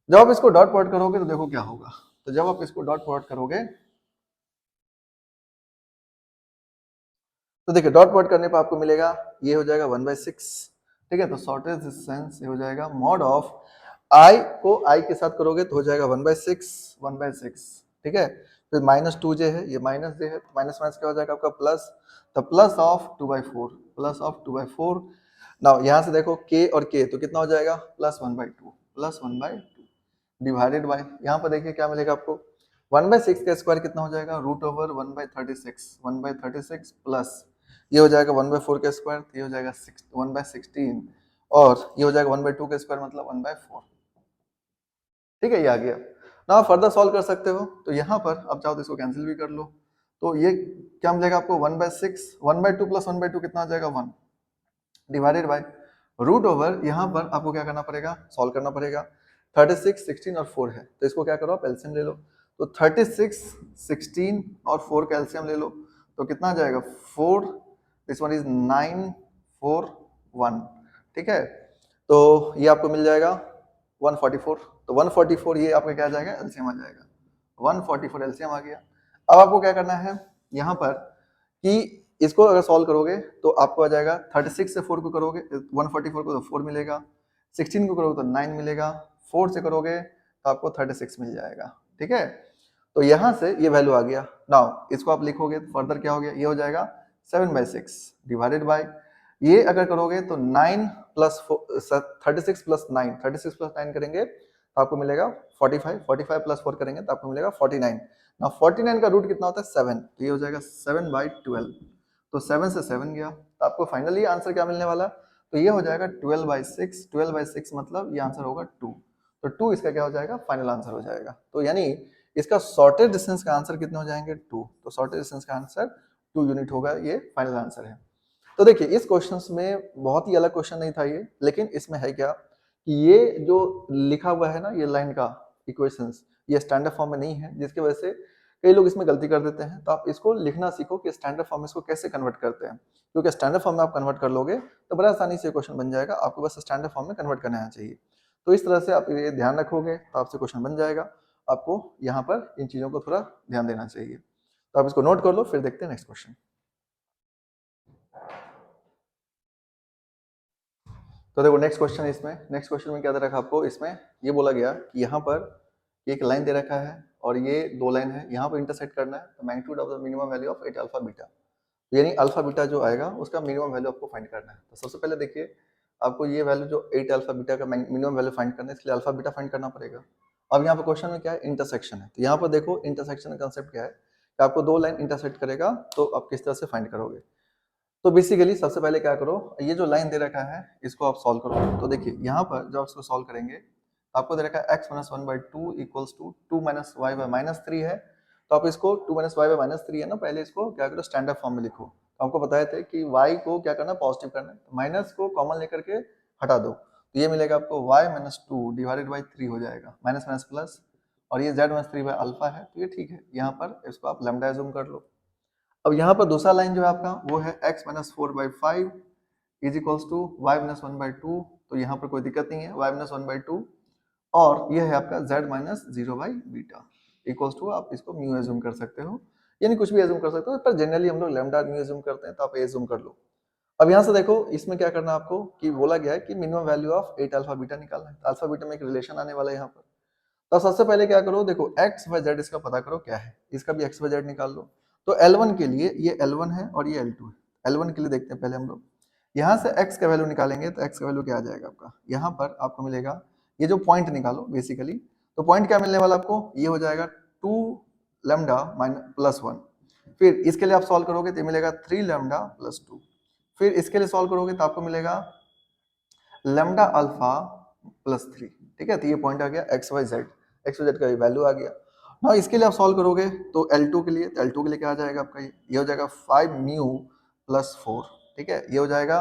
जब आप इसको डॉट प्रोडक्ट करोगे तो देखो क्या होगा, तो जब आप इसको डॉट प्रोडक्ट करोगे तो देखिए डॉट प्रोडक्ट करने पर आपको मिलेगा ये हो जाएगा 1/6, ठीक है, तो शॉर्टेज डिस्टेंस ये हो जाएगा मॉड ऑफ i को i के साथ करोगे तो हो जाएगा 1/6, ठीक है, फिर माइनस 2j है, ये माइनस j है, माइनस माइनस क्या हो जाएगा आपका प्लस, तो plus of 2/4, plus of 2/4। Now यहाँ से देखो k और k तो कितना हो जाएगा प्लस 1/2, प्लस 1/2 डिवाइडेड बाय, यहाँ पर देखिए क्या मिलेगा आपको 1/6 का स्क्वायर कितना हो जाएगा रूट ओवर 1/36 प्लस ये हो जाएगा 1/4 का स्क्वायर, तो ये हो जाएगा 1/16, और ये हो जाएगा 1/2 का स्क्वायर मतलब 1/4, ठीक है, ये आ गया ना। फर्दर सॉल्व कर सकते हो, तो यहाँ पर आप चाहो तो इसको कैंसिल भी कर लो, तो ये क्या मिलेगा आपको 1/6, 1/2 प्लस 1/2 कितना आ जाएगा 1 डिवाइडेड बाय रूट ओवर, यहाँ पर आपको क्या करना पड़ेगा, सॉल्व करना पड़ेगा। 36, 16 और 4 है, तो इसको क्या करो आप एलसीएम ले लो, तो 36, 16 और 4 का एलसीएम ले लो, तो कितना आ जाएगा 4, दिस वन इज 9, 4, 1, ठीक है, तो ये आपको मिल जाएगा 144, तो 144 ये आपका क्या आ जाएगा एलसीएम आ जाएगा, 144 एलसीएम आ गया। अब आपको क्या करना है यहाँ पर कि इसको अगर सॉल्व करोगे तो आपको आ जाएगा 36 से 4 को करोगे 144 को तो 4 मिलेगा, 16 को करोगे तो 9 मिलेगा, 4 से करोगे तो आपको 36 मिल जाएगा, ठीक है, तो यहाँ से ये वैल्यू आ गया। नाउ इसको आप लिखोगे तो फर्दर क्या हो गया, ये हो जाएगा 7/6 डिवाइडेड बाय, ये अगर करोगे तो 9 प्लस 36 प्लस 9, 36 प्लस 9 करेंगे तो आपको मिलेगा 45, 45 प्लस 4 करेंगे तो आपको मिलेगा 49। ना 49 का रूट कितना होता है 7, तो ये हो जाएगा 7/12, तो 7 से 7 गया, तो आपको फाइनली आंसर क्या मिलने वाला, तो ये हो जाएगा 12/6, 12/6 मतलब ये आंसर होगा 2, तो 2 इसका क्या हो जाएगा, फाइनल आंसर हो जाएगा। तो यानी इसका शॉर्टेज डिस्टेंस का आंसर कितने हो जाएंगे 2, तो शॉर्टेज डिस्टेंस का आंसर 2 यूनिट होगा, ये फाइनल आंसर है। तो देखिए इस क्वेश्चन में बहुत ही अलग क्वेश्चन नहीं था ये, लेकिन इसमें है क्या कि ये जो लिखा हुआ है ना ये लाइन का इक्वेशंस, ये स्टैंडर्ड फॉर्म में नहीं है, जिसकी वजह से कई लोग इसमें गलती कर देते हैं। तो आप इसको लिखना सीखो कि स्टैंडर्ड फॉर्म में इसको कैसे कन्वर्ट करते हैं, क्योंकि स्टैंडर्ड फॉर्म में आप कन्वर्ट कर लोगे तो बड़ा आसानी से क्वेश्चन बन जाएगा, आपको बस स्टैंडर्ड फॉर्म में कन्वर्ट करना आना चाहिए। तो इस तरह से आप ये ध्यान रखोगे तो आपसे क्वेश्चन बन जाएगा, आपको यहाँ पर इन चीजों को थोड़ा ध्यान देना चाहिए। तो आप इसको नोट कर लो, फिर देखते हैं नेक्स्ट क्वेश्चन। तो देखो नेक्स्ट क्वेश्चन है इसमें, नेक्स्ट क्वेश्चन में क्या दे रखा आपको, इसमें ये बोला गया कि यहाँ पर एक लाइन दे रखा है और ये दो लाइन है, यहाँ पर इंटरसेक्ट करना है, तो magnitude of the minimum value of 8 alpha beta, यानी अल्फा बीटा जो आएगा उसका मिनिमम वैल्यू आपको फाइंड करना है। तो सबसे पहले देखिए आपको ये वैल्यू जो 8 अल्फा बीटा का मिनिमम वैल्यू फाइंड करना है, इसलिए अल्फा बीटा फाइंड करना पड़ेगा। अब यहाँ पर क्वेश्चन में क्या है, इंटरसेक्शन है, तो यहाँ पर देखो इंटरसेक्शन का कंसेप्ट क्या है कि आपको दो लाइन इंटरसेक्ट करेगा तो आप किस तरह से फाइंड करोगे। तो बेसिकली सबसे पहले क्या करो, ये जो लाइन दे रखा है इसको आप सॉल्व करो। तो देखिए यहाँ पर जब इसको सॉल्व करेंगे तो आपको दे रखा है x minus 1/2 equals to 2 minus y by minus 3 है, तो आप इसको 2 माइनस वाई बाई माइनस 3 है ना, पहले इसको क्या करो स्टैंडर्ड फॉर्म में लिखो। तो हमको बताए थे कि y को क्या करना, पॉजिटिव करना है, तो माइनस को कॉमन लेकर के हटा दो, तो ये मिलेगा आपको y माइनस 2 डिवाइडेड बाई 3 हो जाएगा, माइनस माइनस प्लस, और ये z माइनस 3 बाई अल्फा है, तो ये ठीक है, यहाँ पर इसको आप लैम्डा एज्यूम कर लो। अब यहाँ पर दूसरा लाइन जो है आपका वो है x minus 4/5 is equals to y minus 1/2, तो यहाँ पर कोई दिक्कत नहीं है, y माइनस 1/2, और ये है आपका z माइनस 0/बीटा इक्वल्स टू, आप इसको म्यू एज्यूम कर सकते हो, यानी कुछ भी एज्यूम कर सकते हो, पर जनरली हम लोग लैम्डा म्यू एज्यूम करते हैं, तो आप एज्यूम कर लो। अब यहाँ से देखो इसमें क्या करना है आपको कि बोला गया है कि minimum value of 8 alpha beta निकालना है, तो अल्फा बीटा में एक रिलेशन आने वाला है यहाँ पर। तो सबसे पहले क्या करो, देखो x y z इसका पता करो क्या है, इसका भी x y z निकाल लो। तो L1 के लिए ये L1 है और ये L2 है। L1 के लिए देखते हैं पहले हम लोग, यहाँ से x का वैल्यू निकालेंगे तो x का वैल्यू क्या आ जाएगा आपका, यहाँ पर आपको मिलेगा, ये जो पॉइंट निकालो बेसिकली, तो पॉइंट क्या मिलने वाला आपको, ये हो जाएगा 2 लैम्डा प्लस 1, फिर इसके लिए आप सॉल्व करोगे तो मिलेगा 3 लैम्डा प्लस 2, फिर इसके लिए सॉल्व करोगे तो आपको मिलेगा लैम्डा अल्फा प्लस 3, ठीक है, तो ये पॉइंट आ गया एक्स वाई जेड का वैल्यू आ गया। ना इसके लिए आप सॉल्व करोगे तो L2 के लिए, तो L2 के लिए क्या आ जाएगा आपका, ये हो जाएगा 5 म्यू प्लस 4, ठीक है, ये हो जाएगा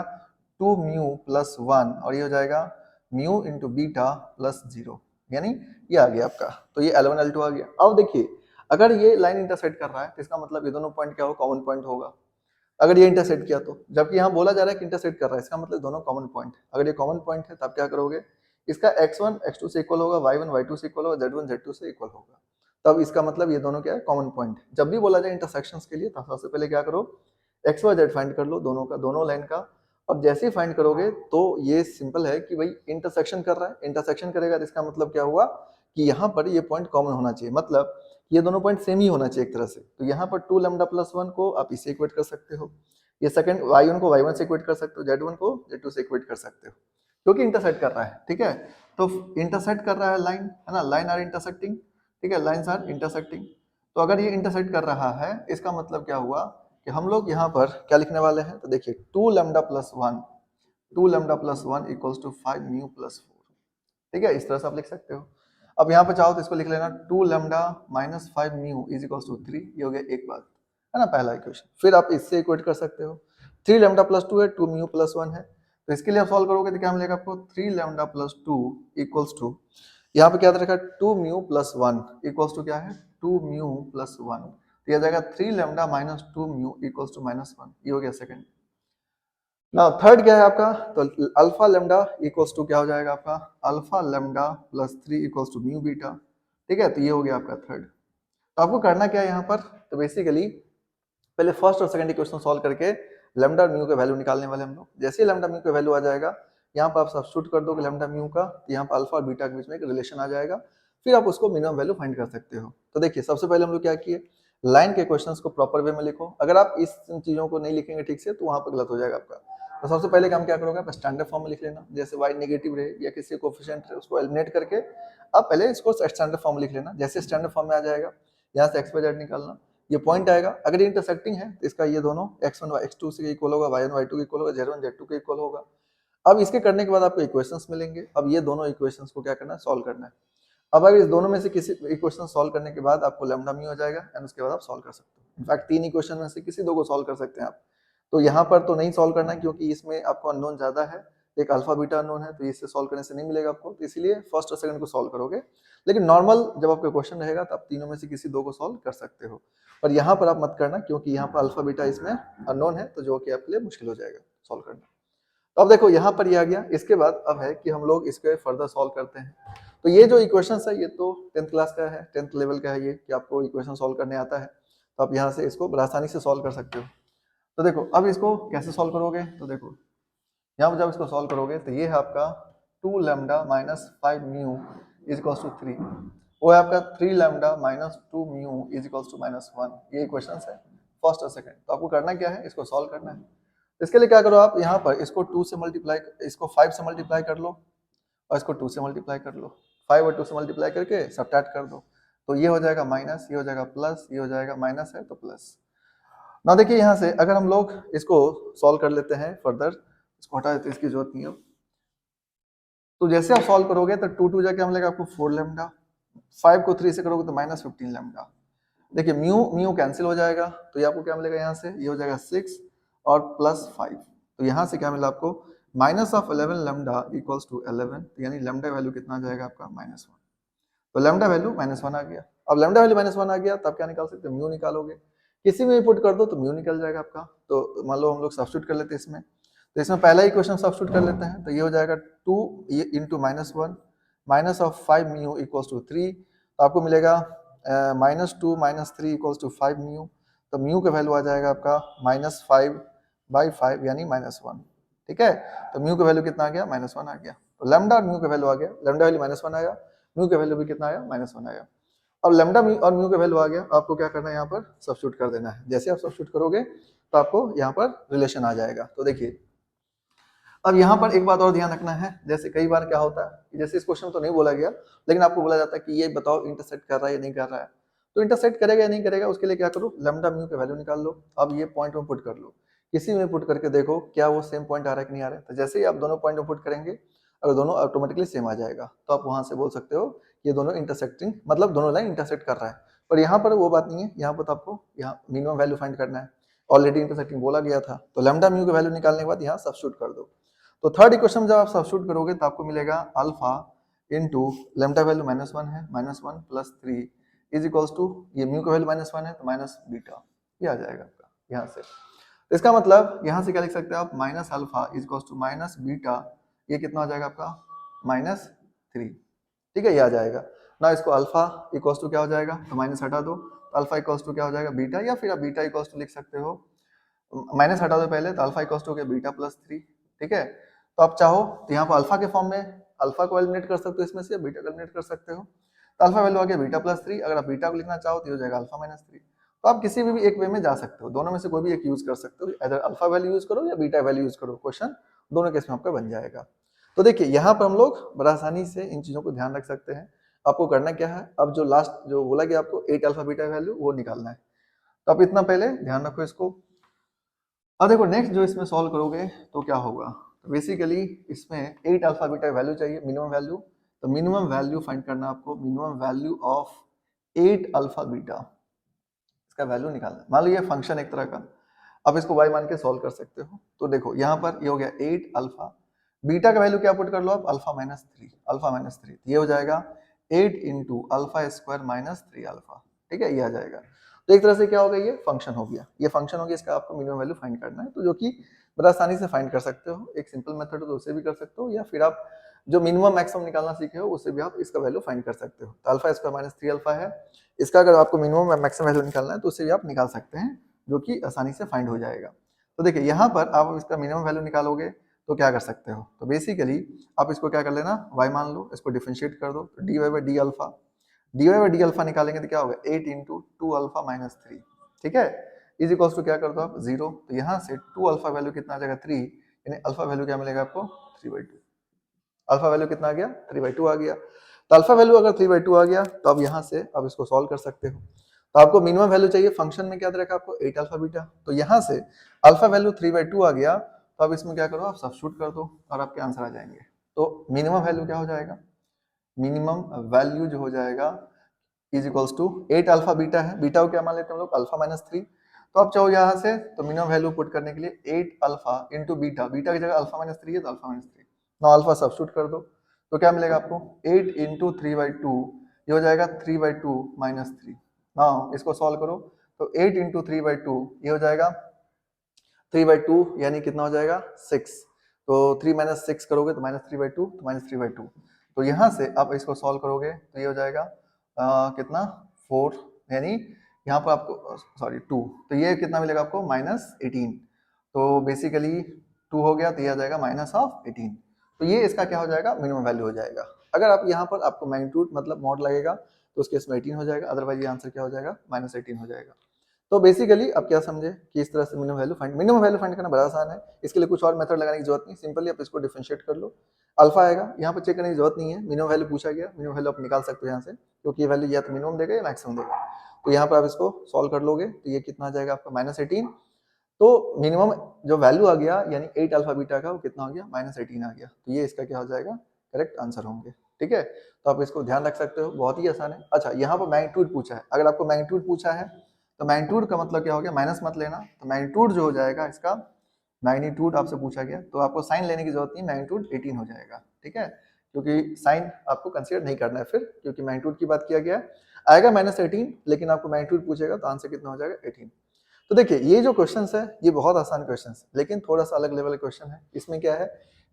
2 म्यू प्लस 1, और ये हो जाएगा म्यू इंटू बीटा प्लस 0, यानी ये आ गया आपका, तो ये L1 L2 आ गया। अब देखिए अगर ये लाइन इंटरसेक्ट कर रहा है तो इसका मतलब ये दोनों पॉइंट क्या हो, कॉमन पॉइंट होगा। अगर ये इंटरसेक्ट किया तो, जबकि यहाँ बोला जा रहा है कि इंटरसेक्ट कर रहा है, इसका मतलब दोनों कॉमन पॉइंट, अगर ये कॉमन पॉइंट है तब क्या करोगे, इसका x1 x2 से इक्वल होगा, y1 y2 से इक्वल होगा, z1 z2 से इक्वल होगा, तब इसका मतलब ये दोनों क्या है, कॉमन पॉइंट। जब भी बोला जाए इंटरसेक्शंस के लिए तो सबसे पहले क्या करो, x y z फाइंड कर लो दोनों का, दोनों लाइन का। अब जैसे ही फाइंड करोगे तो ये सिंपल है कि भाई इंटरसेक्शन कर रहा है, इंटरसेक्शन करेगा तो इसका मतलब क्या हुआ कि यहाँ पर ये पॉइंट कॉमन होना चाहिए, मतलब ये दोनों पॉइंट सेम ही होना चाहिए एक तरह से। तो यहाँ पर 2 लैम्डा प्लस 1 को आप इसे इक्वेट कर सकते हो, ये सेकंड y1 को y1 से इक्वेट कर सकते हो, z1 को z2 से इक्वेट कर सकते हो, क्योंकि इंटरसेक्ट कर रहा है, ठीक है। तो इंटरसेक्ट कर रहा है लाइन, है ना, लाइन आर इंटरसेक्टिंग, ठीक है, लाइंस आर इंटरसेक्टिंग। तो अगर ये इंटरसेक्ट कर रहा है इसका मतलब क्या हुआ कि हम लोग यहाँ पर क्या लिखने वाले हैं, तो देखिए 2 lambda plus 1, 2 lambda plus 1 equals to 5 mu plus 4, ठीक है, इस तरह से आप लिख सकते हो। अब यहाँ पे चाहो तो इसको लिख लेना 2 lambda minus 5 mu is equals to 3, ये हो गया एक बात, है ना, पहला इक्वेशन। फिर आप इससे इक्वेट कर सकते हो, 3 लैम्डा प्लस 2 है, 2 म्यू प्लस 1 है, तो इसके लिए आप सॉल्व करोगे तो क्या मिलेगा आपको, 3 लैम्डा प्लस 2 इक्वल्स टू, यहाँ पे क्या रखा 2 म्यू प्लस 1 इक्वल्स टू क्या है 2 म्यू प्लस 1, तो यह जाएगा 3 lambda minus 2 mu equals to minus 1, ये हो गया सेकंड। ना थर्ड क्या है आपका, तो अल्फा लेमडा इक्वल्स टू क्या हो जाएगा आपका, alpha lambda plus 3 equals to mu beta, ठीक है, तो ये हो गया आपका थर्ड। तो आपको करना क्या है यहाँ पर, तो बेसिकली पहले फर्स्ट और सेकंड इक्वेशन सॉल्व करके लेमडा और म्यू का वैल्यू निकालने वाले हम लोग। जैसे ही लेमडा म्यू का वैल्यू आ जाएगा यहाँ पर आप सब्स्टिट्यूट कर दोगे लेमडा म्यू का, तो यहाँ पर अल्फा और बीटा के बीच में एक रिलेशन आ जाएगा, फिर आप उसको मिनिमम वैल्यू फाइंड कर सकते हो। तो देखिए सबसे पहले हम लोग क्या किए, लाइन के क्वेश्चंस को प्रॉपर वे में लिखो। अगर आप इस चीजों को नहीं लिखेंगे ठीक से तो वहां पर गलत हो जाएगा आपका। तो सबसे पहले काम क्या करोगे, आप स्टैंडर्ड फॉर्म में लिख लेना। जैसे y नेगेटिव रहे या किसी कोफिशिएंट है उसको एलिमिनेट करके आप पहले इसको स्टैंडर्ड फॉर्म में लिख लेना। जैसे स्टैंडर्ड फॉर्म में आ जाएगा, यहाँ से x y z निकालना, ये पॉइंट आएगा। अगर ये इंटरसेक्टिंग है तो इसका ये दोनों x1 x2 से इक्वल होगा, y1 y2 के इक्वल होगा, z1 z2 के इक्वल होगा। अब इसके करने के बाद आपको इक्वेशंस मिलेंगे। अब ये दोनों इक्वेशंस को क्या करना है, सॉल्व करना है। अब अगर इस दोनों में से किसी इक्वेशन सॉल्व करने के बाद आपको लैम्डा म्यू हो जाएगा एंड उसके बाद आप सॉल्व कर सकते हो। इनफैक्ट 3 इक्वेशन में से किसी 2 को सॉल्व कर सकते हैं आप। तो यहाँ पर तो नहीं सॉल्व करना है क्योंकि इसमें आपको अननोन ज्यादा है, एक अल्फा बीटा अननोन है, तो इससे सॉल्व करने से नहीं मिलेगा आपको, तो इसलिए फर्स्ट और सेकंड को सॉल्व करोगे। लेकिन नॉर्मल जब आपका क्वेश्चन रहेगा तो आप तीनों में से किसी 2 को सॉल्व कर सकते हो। पर यहाँ पर आप मत करना क्योंकि यहाँ पर अल्फा बीटा इसमें अननोन है, तो जो कि आपके लिए मुश्किल हो जाएगा सॉल्व करना। तो अब देखो यहाँ पर ये आ गया। इसके बाद अब है कि हम लोग इसके फर्दर सॉल्व करते हैं। तो ये जो इक्वेशंस है ये तो 10th क्लास का है, 10th लेवल का है ये, कि आपको इक्वेशन सॉल्व करने आता है। तो आप यहाँ से इसको बड़ा आसानी से सॉल्व कर सकते हो। तो देखो अब इसको कैसे सॉल्व करोगे, तो देखो यहाँ पर जब इसको सॉल्व करोगे तो ये है आपका 2 lambda minus 5 mu is equals to 3, वो है आपका 3 lambda minus 2 mu is equals to -1। ये इक्वेशंस है फर्स्ट और सेकंड। तो आपको करना क्या है, इसको सॉल्व करना है। इसके लिए क्या करो, आप यहाँ पर इसको 2 से मल्टीप्लाई, इसको 5 से मल्टीप्लाई कर लो और इसको 2 से मल्टीप्लाई कर लो। 5 और 2 से मल्टीप्लाई करके सब्ट्रैक्ट कर दो, तो ये हो जाएगा माइनस, ये हो जाएगा प्लस, ये हो जाएगा माइनस है तो प्लस। ना देखिए यहाँ से अगर हम लोग इसको सॉल्व कर लेते हैं फर्दर, इसको हटा देते हैं, इसकी जरूरत नहीं है। तो जैसे आप सॉल्व करोगे तो 2 2 जाके हम मिलेगा आपको 4 लैम्डा, 5 को 3 से करोगे तो -15 लैम्डा। देखिए म्यू म्यू कैंसिल हो जाएगा, तो ये आपको क्या मिलेगा, यहाँ से ये हो जाएगा 6 और +5। तो यहाँ से क्या मिला आपको, -11 लैम्डा इक्वल्स टू 11, यानी लैम्डा वैल्यू कितना आ जाएगा आपका -1। तो लैम्डा वैल्यू -1 आ गया। अब लैम्डा वैल्यू -1 आ गया, तब क्या निकाल सकते हो, म्यू निकालोगे। किसी में पुट कर दो तो म्यू निकल जाएगा आपका। तो मान लो हम लोग सब्स्टिट्यूट कर लेते हैं इसमें, तो इसमें पहला ही क्वेश्चन सब्स्टिट्यूट कर लेते हैं। तो ये हो जाएगा 2 into -1 minus of 5 mu equals to 3, तो आपको मिलेगा -2 -3 इक्वल्स टू 5 म्यू। तो म्यू का वैल्यू आ जाएगा आपका -5/5 यानी -1। ठीक है, तो म्यू का वैल्यू कितना आ गया, -1 आ गया। तो लैम्डा और म्यू का वैल्यू आ गया, लैम्डा वैल्यू -1 आया, म्यू का वैल्यू भी कितना आया, -1 आया। अब लैम्डा और म्यू का वैल्यू आ गया, आपको क्या करना है, यहाँ पर सब्स्टिट्यूट कर देना है। जैसे आप सब्स्टिट्यूट करोगे तो आपको यहाँ पर रिलेशन आ जाएगा। तो देखिए अब यहाँ पर एक बात और ध्यान रखना है, जैसे कई बार क्या होता है, जैसे इस क्वेश्चन तो नहीं बोला गया लेकिन आपको बोला जाता है कि ये बताओ इंटरसेक्ट कर रहा है या नहीं कर रहा है। तो इंटरसेक्ट करेगा या नहीं करेगा, उसके लिए क्या करो, लैम्डा म्यू का वैल्यू निकाल लो। अब ये पॉइंट में पुट कर लो, किसी में पुट करके देखो क्या वो सेम पॉइंट आ रहा है कि नहीं आ रहा है। तो जैसे ही आप दोनों पॉइंट में पुट करेंगे, अगर दोनों ऑटोमेटिकली सेम आ जाएगा तो आप वहां से बोल सकते हो ये दोनों इंटरसेक्टिंग, मतलब दोनों लाइन इंटरसेक्ट कर रहा है। पर यहाँ पर वो बात नहीं है, यहाँ पर तो आपको यहाँ मिनिमम वैल्यू फाइंड करना है, ऑलरेडी इंटरसेक्टिंग बोला गया था। तो लैम्डा म्यू का वैल्यू निकालने के बाद यहाँ सब्स्टिट्यूट कर दो। तो थर्ड इक्वेशन जब आप सब्स्टिट्यूट करोगे तो आपको मिलेगा अल्फा इनटू लैम्डा वैल्यू -1 है, -1 + 3 इज इक्वल्स टू, ये म्यू का वैल्यू -1 है तो माइनस बीटा, ये आ जाएगा आपका यहाँ से। तो इसका मतलब यहाँ से क्या लिख सकते हैं आप, minus alpha is equals to minus beta, ये कितना आ जाएगा आपका -3। ठीक है, ये आ जाएगा ना। इसको अल्फा इक्वल्स टू क्या हो जाएगा, तो माइनस हटा दो, तो अल्फा इक्वल्स टू क्या हो जाएगा, बीटा, या फिर आप बीटा इक्वल्स टू लिख सकते हो, माइनस हटा दो पहले, तो अल्फा इक्वल्स टू हो गया बीटा +3। ठीक है, तो आप चाहो तो यहाँ पर अल्फा के फॉर्म में अल्फा को एलिमिनेट कर सकते हो, इसमें से बीटा को एलिमिनेट कर सकते हो। तो अल्फा वैल्यू आ गया बीटा +3, अगर आप बीटा को लिखना चाहो तो हो जाएगा अल्फा -3। तो आप किसी भी एक वे में जा सकते हो, दोनों में से कोई भी एक यूज कर सकते हो, इधर अल्फा वैल्यू यूज करो या बीटा वैल्यू यूज करो, क्वेश्चन दोनों केस में आपका बन जाएगा। तो देखिए यहाँ पर हम लोग बड़ा आसानी से इन चीजों को ध्यान रख सकते हैं। आपको करना क्या है, अब जो लास्ट जो बोला गया आपको 8 अल्फा बीटा वैल्यू वो निकालना है। तो आप इतना पहले ध्यान रखो इसको। अब देखो नेक्स्ट जो इसमें सॉल्व करोगे तो क्या होगा, बेसिकली इसमें 8 अल्फा बीटा वैल्यू चाहिए, मिनिमम वैल्यू। तो मिनिमम वैल्यू फाइंड करना आपको, minimum value of 8 alpha beta, इसका वैल्यू निकालना है। मान लो ये फंक्शन एक तरह का, अब इसको y मान के सॉल्व कर सकते हो। तो देखो यहाँ पर ये हो गया 8 अल्फा, बीटा का वैल्यू क्या पुट कर लो आप, अल्फा -3, अल्फा -3, ये हो जाएगा 8 इंटू अल्फा स्क्वायर -3 अल्फा। ठीक है, ये आ जाएगा। तो एक तरह से क्या हो गया, ये फंक्शन हो गया, ये फंक्शन हो गया, इसका आपको मिनिमम वैल्यू फाइंड करना है। तो जो कि बड़ा आसानी से फाइंड कर सकते हो, एक सिंपल मेथड हो तो उससे भी कर सकते हो, या फिर आप जो मिनिमम मैक्सिमम निकालना सीखे हो उससे भी आप इसका वैल्यू फाइंड कर सकते हो। तो अल्फा स्क्वायर -3 अल्फा है, इसका अगर आपको मिनिमम मैक्सिमम वैल्यू निकालना है तो उससे भी आप निकाल सकते हैं, जो कि आसानी से फाइंड हो जाएगा। तो देखिए यहाँ पर आप इसका मिनिमम वैल्यू निकालोगे तो क्या कर सकते हो, तो बेसिकली आप इसको क्या कर लेना, y मान लो, इसको डिफरेंशिएट कर दो, तो dy/d alpha, dy by D alpha निकालेंगे तो क्या होगा 8 इंटू टू अल्फा माइनस 3, ठीक है, इज इक्वल्स टू क्या कर दो आप 0। तो यहाँ से 2 अल्फा वैल्यू कितना आ जाएगा 3, यानी अल्फा वैल्यू क्या मिलेगा आपको 3/2। अल्फा वैल्यू कितना आ गया 3/2 आ गया। तो अल्फा वैल्यू अगर 3/2 आ गया तो अब यहाँ से अब इसको सॉल्व कर सकते हो। तो आपको मिनिमम वैल्यू चाहिए, फंक्शन में क्या दे रखा आपको 8 अल्फा बीटा, तो यहाँ से अल्फा वैल्यू 3/2 आ गया, तो अब इसमें क्या करो आप सब्स्टिट्यूट कर दो और आपके आंसर आ जाएंगे। तो मिनिमम वैल्यू क्या हो जाएगा, मिनिमम वैल्यू जो हो जाएगा is equals to 8 alpha beta है, बीटा को क्या मान लेते हैं हम लोग अल्फा माइनस 3। तो आप चाहो यहाँ से तो मिनिमम वैल्यू पुट करने के लिए 8 अल्फा इंटू बीटा, बीटा की जगह अल्फा माइनस 3 है तो अल्फा माइनस 3, नौ अल्फा सब्स्टिट्यूट कर दो तो क्या मिलेगा आपको 8 इंटू 3/2, ये हो जाएगा 3/2 माइनस 3। नाउ इसको सॉल्व करो तो 8 इंटू 3/2 ये हो जाएगा 3/2 यानी कितना हो जाएगा 6, तो 3 माइनस 6 करोगे तो माइनस 3/2, तो माइनस 3/2। तो यहाँ से आप इसको सॉल्व करोगे तो ये हो जाएगा कितना 4, यानी यहाँ पर आपको सॉरी 2, तो ये कितना मिलेगा आपको -18। तो बेसिकली 2 हो गया तो ये आ जाएगा -18। तो ये इसका क्या हो जाएगा मिनिमम वैल्यू हो जाएगा। अगर आप यहाँ पर आपको मैग्नीट्यूड मतलब मॉड लगेगा तो उस केस में 18 हो जाएगा, अदरवाइज ये आंसर क्या हो जाएगा -18 हो जाएगा। तो बेसिकली आप क्या समझे कि इस तरह से मिनिमम वैल्यू फाइंड करना बड़ा आसान है। इसके लिए कुछ और मेथड लगाने की जरूरत नहीं, सिंपली आप इसको डिफरेंशिएट कर लो, अल्फा आएगा, यहाँ पर चेक करने की जरूरत नहीं है, मिनिमम वैल्यू पूछा गया, मिनिमम वैल्यू आप निकाल सकते हो यहाँ से, क्योंकि ये वैल्यू या तो मिनिमम देगा या मैक्सिमम देगा। तो यहाँ पर आप इसको सॉल्व कर लोगे तो ये कितना आ जाएगा आपका -18। तो मिनिमम जो वैल्यू आ गया यानी 8 अल्फा बीटा का वो कितना हो गया -18 आ गया। तो ये इसका क्या हो जाएगा करेक्ट आंसर होंगे, ठीक है। तो आप इसको ध्यान रख सकते हो, बहुत ही आसान है। अच्छा यहाँ पर मैग्नीट्यूड पूछा है, अगर आपको मैग्नीट्यूड पूछा है तो मैग्नीट्यूड का मतलब क्या हो गया, माइनस मत लेना, तो मैग्नीट्यूड जो हो जाएगा इसका, मैग्नीट्यूड आपसे पूछा गया तो आपको साइन लेने की जरूरत नहीं, मैग्नीट्यूड 18 हो जाएगा, ठीक है, क्योंकि साइन आपको कंसीडर नहीं करना है फिर, क्योंकि मैग्नीट्यूड की बात किया गया है। आएगा -18 लेकिन आपको मैग्नीट्यूड पूछेगा तो आंसर कितना हो जाएगा 18। तो देखिए ये जो क्वेश्चंस है ये बहुत आसान क्वेश्चंस है, लेकिन थोड़ा सा अलग लेवल क्वेश्चन है। इसमें क्या है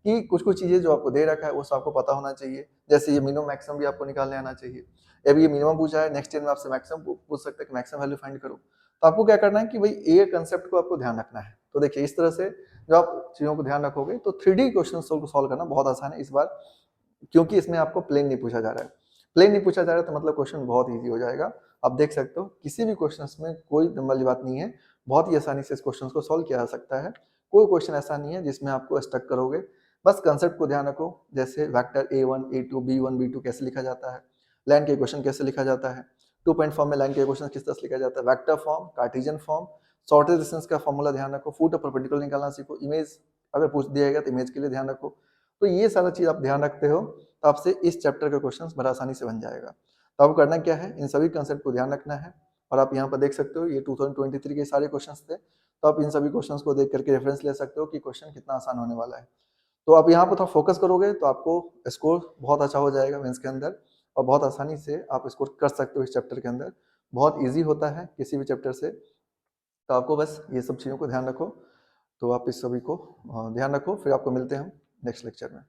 कि कुछ कुछ चीजें जो आपको दे रखा है वो सब आपको पता होना चाहिए, जैसे ये मिनिमम मैक्सिमम भी आपको निकालने आना चाहिए। अभी ये मिनिमम पूछा है, नेक्स्ट ईयर में आपसे मैक्सिमम पूछ सकते हैं कि मैक्सिमम वैल्यू फाइंड करो, तो आपको क्या करना है कि भाई ये कंसेप्ट को आपको ध्यान रखना है। तो देखिए इस तरह से जब आप चीजों को ध्यान रखोगे तो 3D क्वेश्चन को सॉल्व करना बहुत आसान है इस बार, क्योंकि इसमें आपको प्लेन नहीं पूछा जा रहा है। प्लेन नहीं पूछा जा रहा है तो मतलब क्वेश्चन बहुत ईजी हो जाएगा। आप देख सकते हो किसी भी क्वेश्चन में कोई वाली बात नहीं है, बहुत ही आसानी से इस क्वेश्चन को सॉल्व किया जा सकता है। कोई क्वेश्चन ऐसा नहीं है जिसमें आपको स्टक करोगे, बस कंसेप्ट को ध्यान रखो, जैसे vector a1 a2 b1 b2 कैसे लिखा जाता है, लाइन के क्वेश्चन कैसे लिखा जाता है, 2 पॉइंट फॉर्म में लाइन के क्वेश्चन किस तरह से लिखा जाता है, vector form, Cartesian form, shortage distance का फॉर्मूला ध्यान रखो, फुट और परपेंडिकुलर निकालना सीखो, इमेज अगर पूछ दिया जाएगा तो इमेज के लिए ध्यान रखो। तो ये सारा चीज आप ध्यान रखते हो तो आपसे इस चैप्टर का क्वेश्चन बड़ा आसानी से बन जाएगा। तो आपको करना क्या है, इन सभी कंसेप्ट को ध्यान रखना है। और आप यहाँ पर देख सकते हो ये 2023 के सारे क्वेश्चंस थे, तो आप इन सभी क्वेश्चंस को देख करके रेफरेंस ले सकते हो कि क्वेश्चन कितना आसान होने वाला है। तो आप यहाँ पर थोड़ा फोकस करोगे तो आपको स्कोर बहुत अच्छा हो जाएगा मेंस के अंदर, और बहुत आसानी से आप स्कोर कर सकते हो इस चैप्टर के अंदर, बहुत ईजी होता है किसी भी चैप्टर से। तो आपको बस ये सब चीज़ों को ध्यान रखो, तो आप इस सभी को ध्यान रखो, फिर आपको मिलते हैं हम नेक्स्ट लेक्चर में।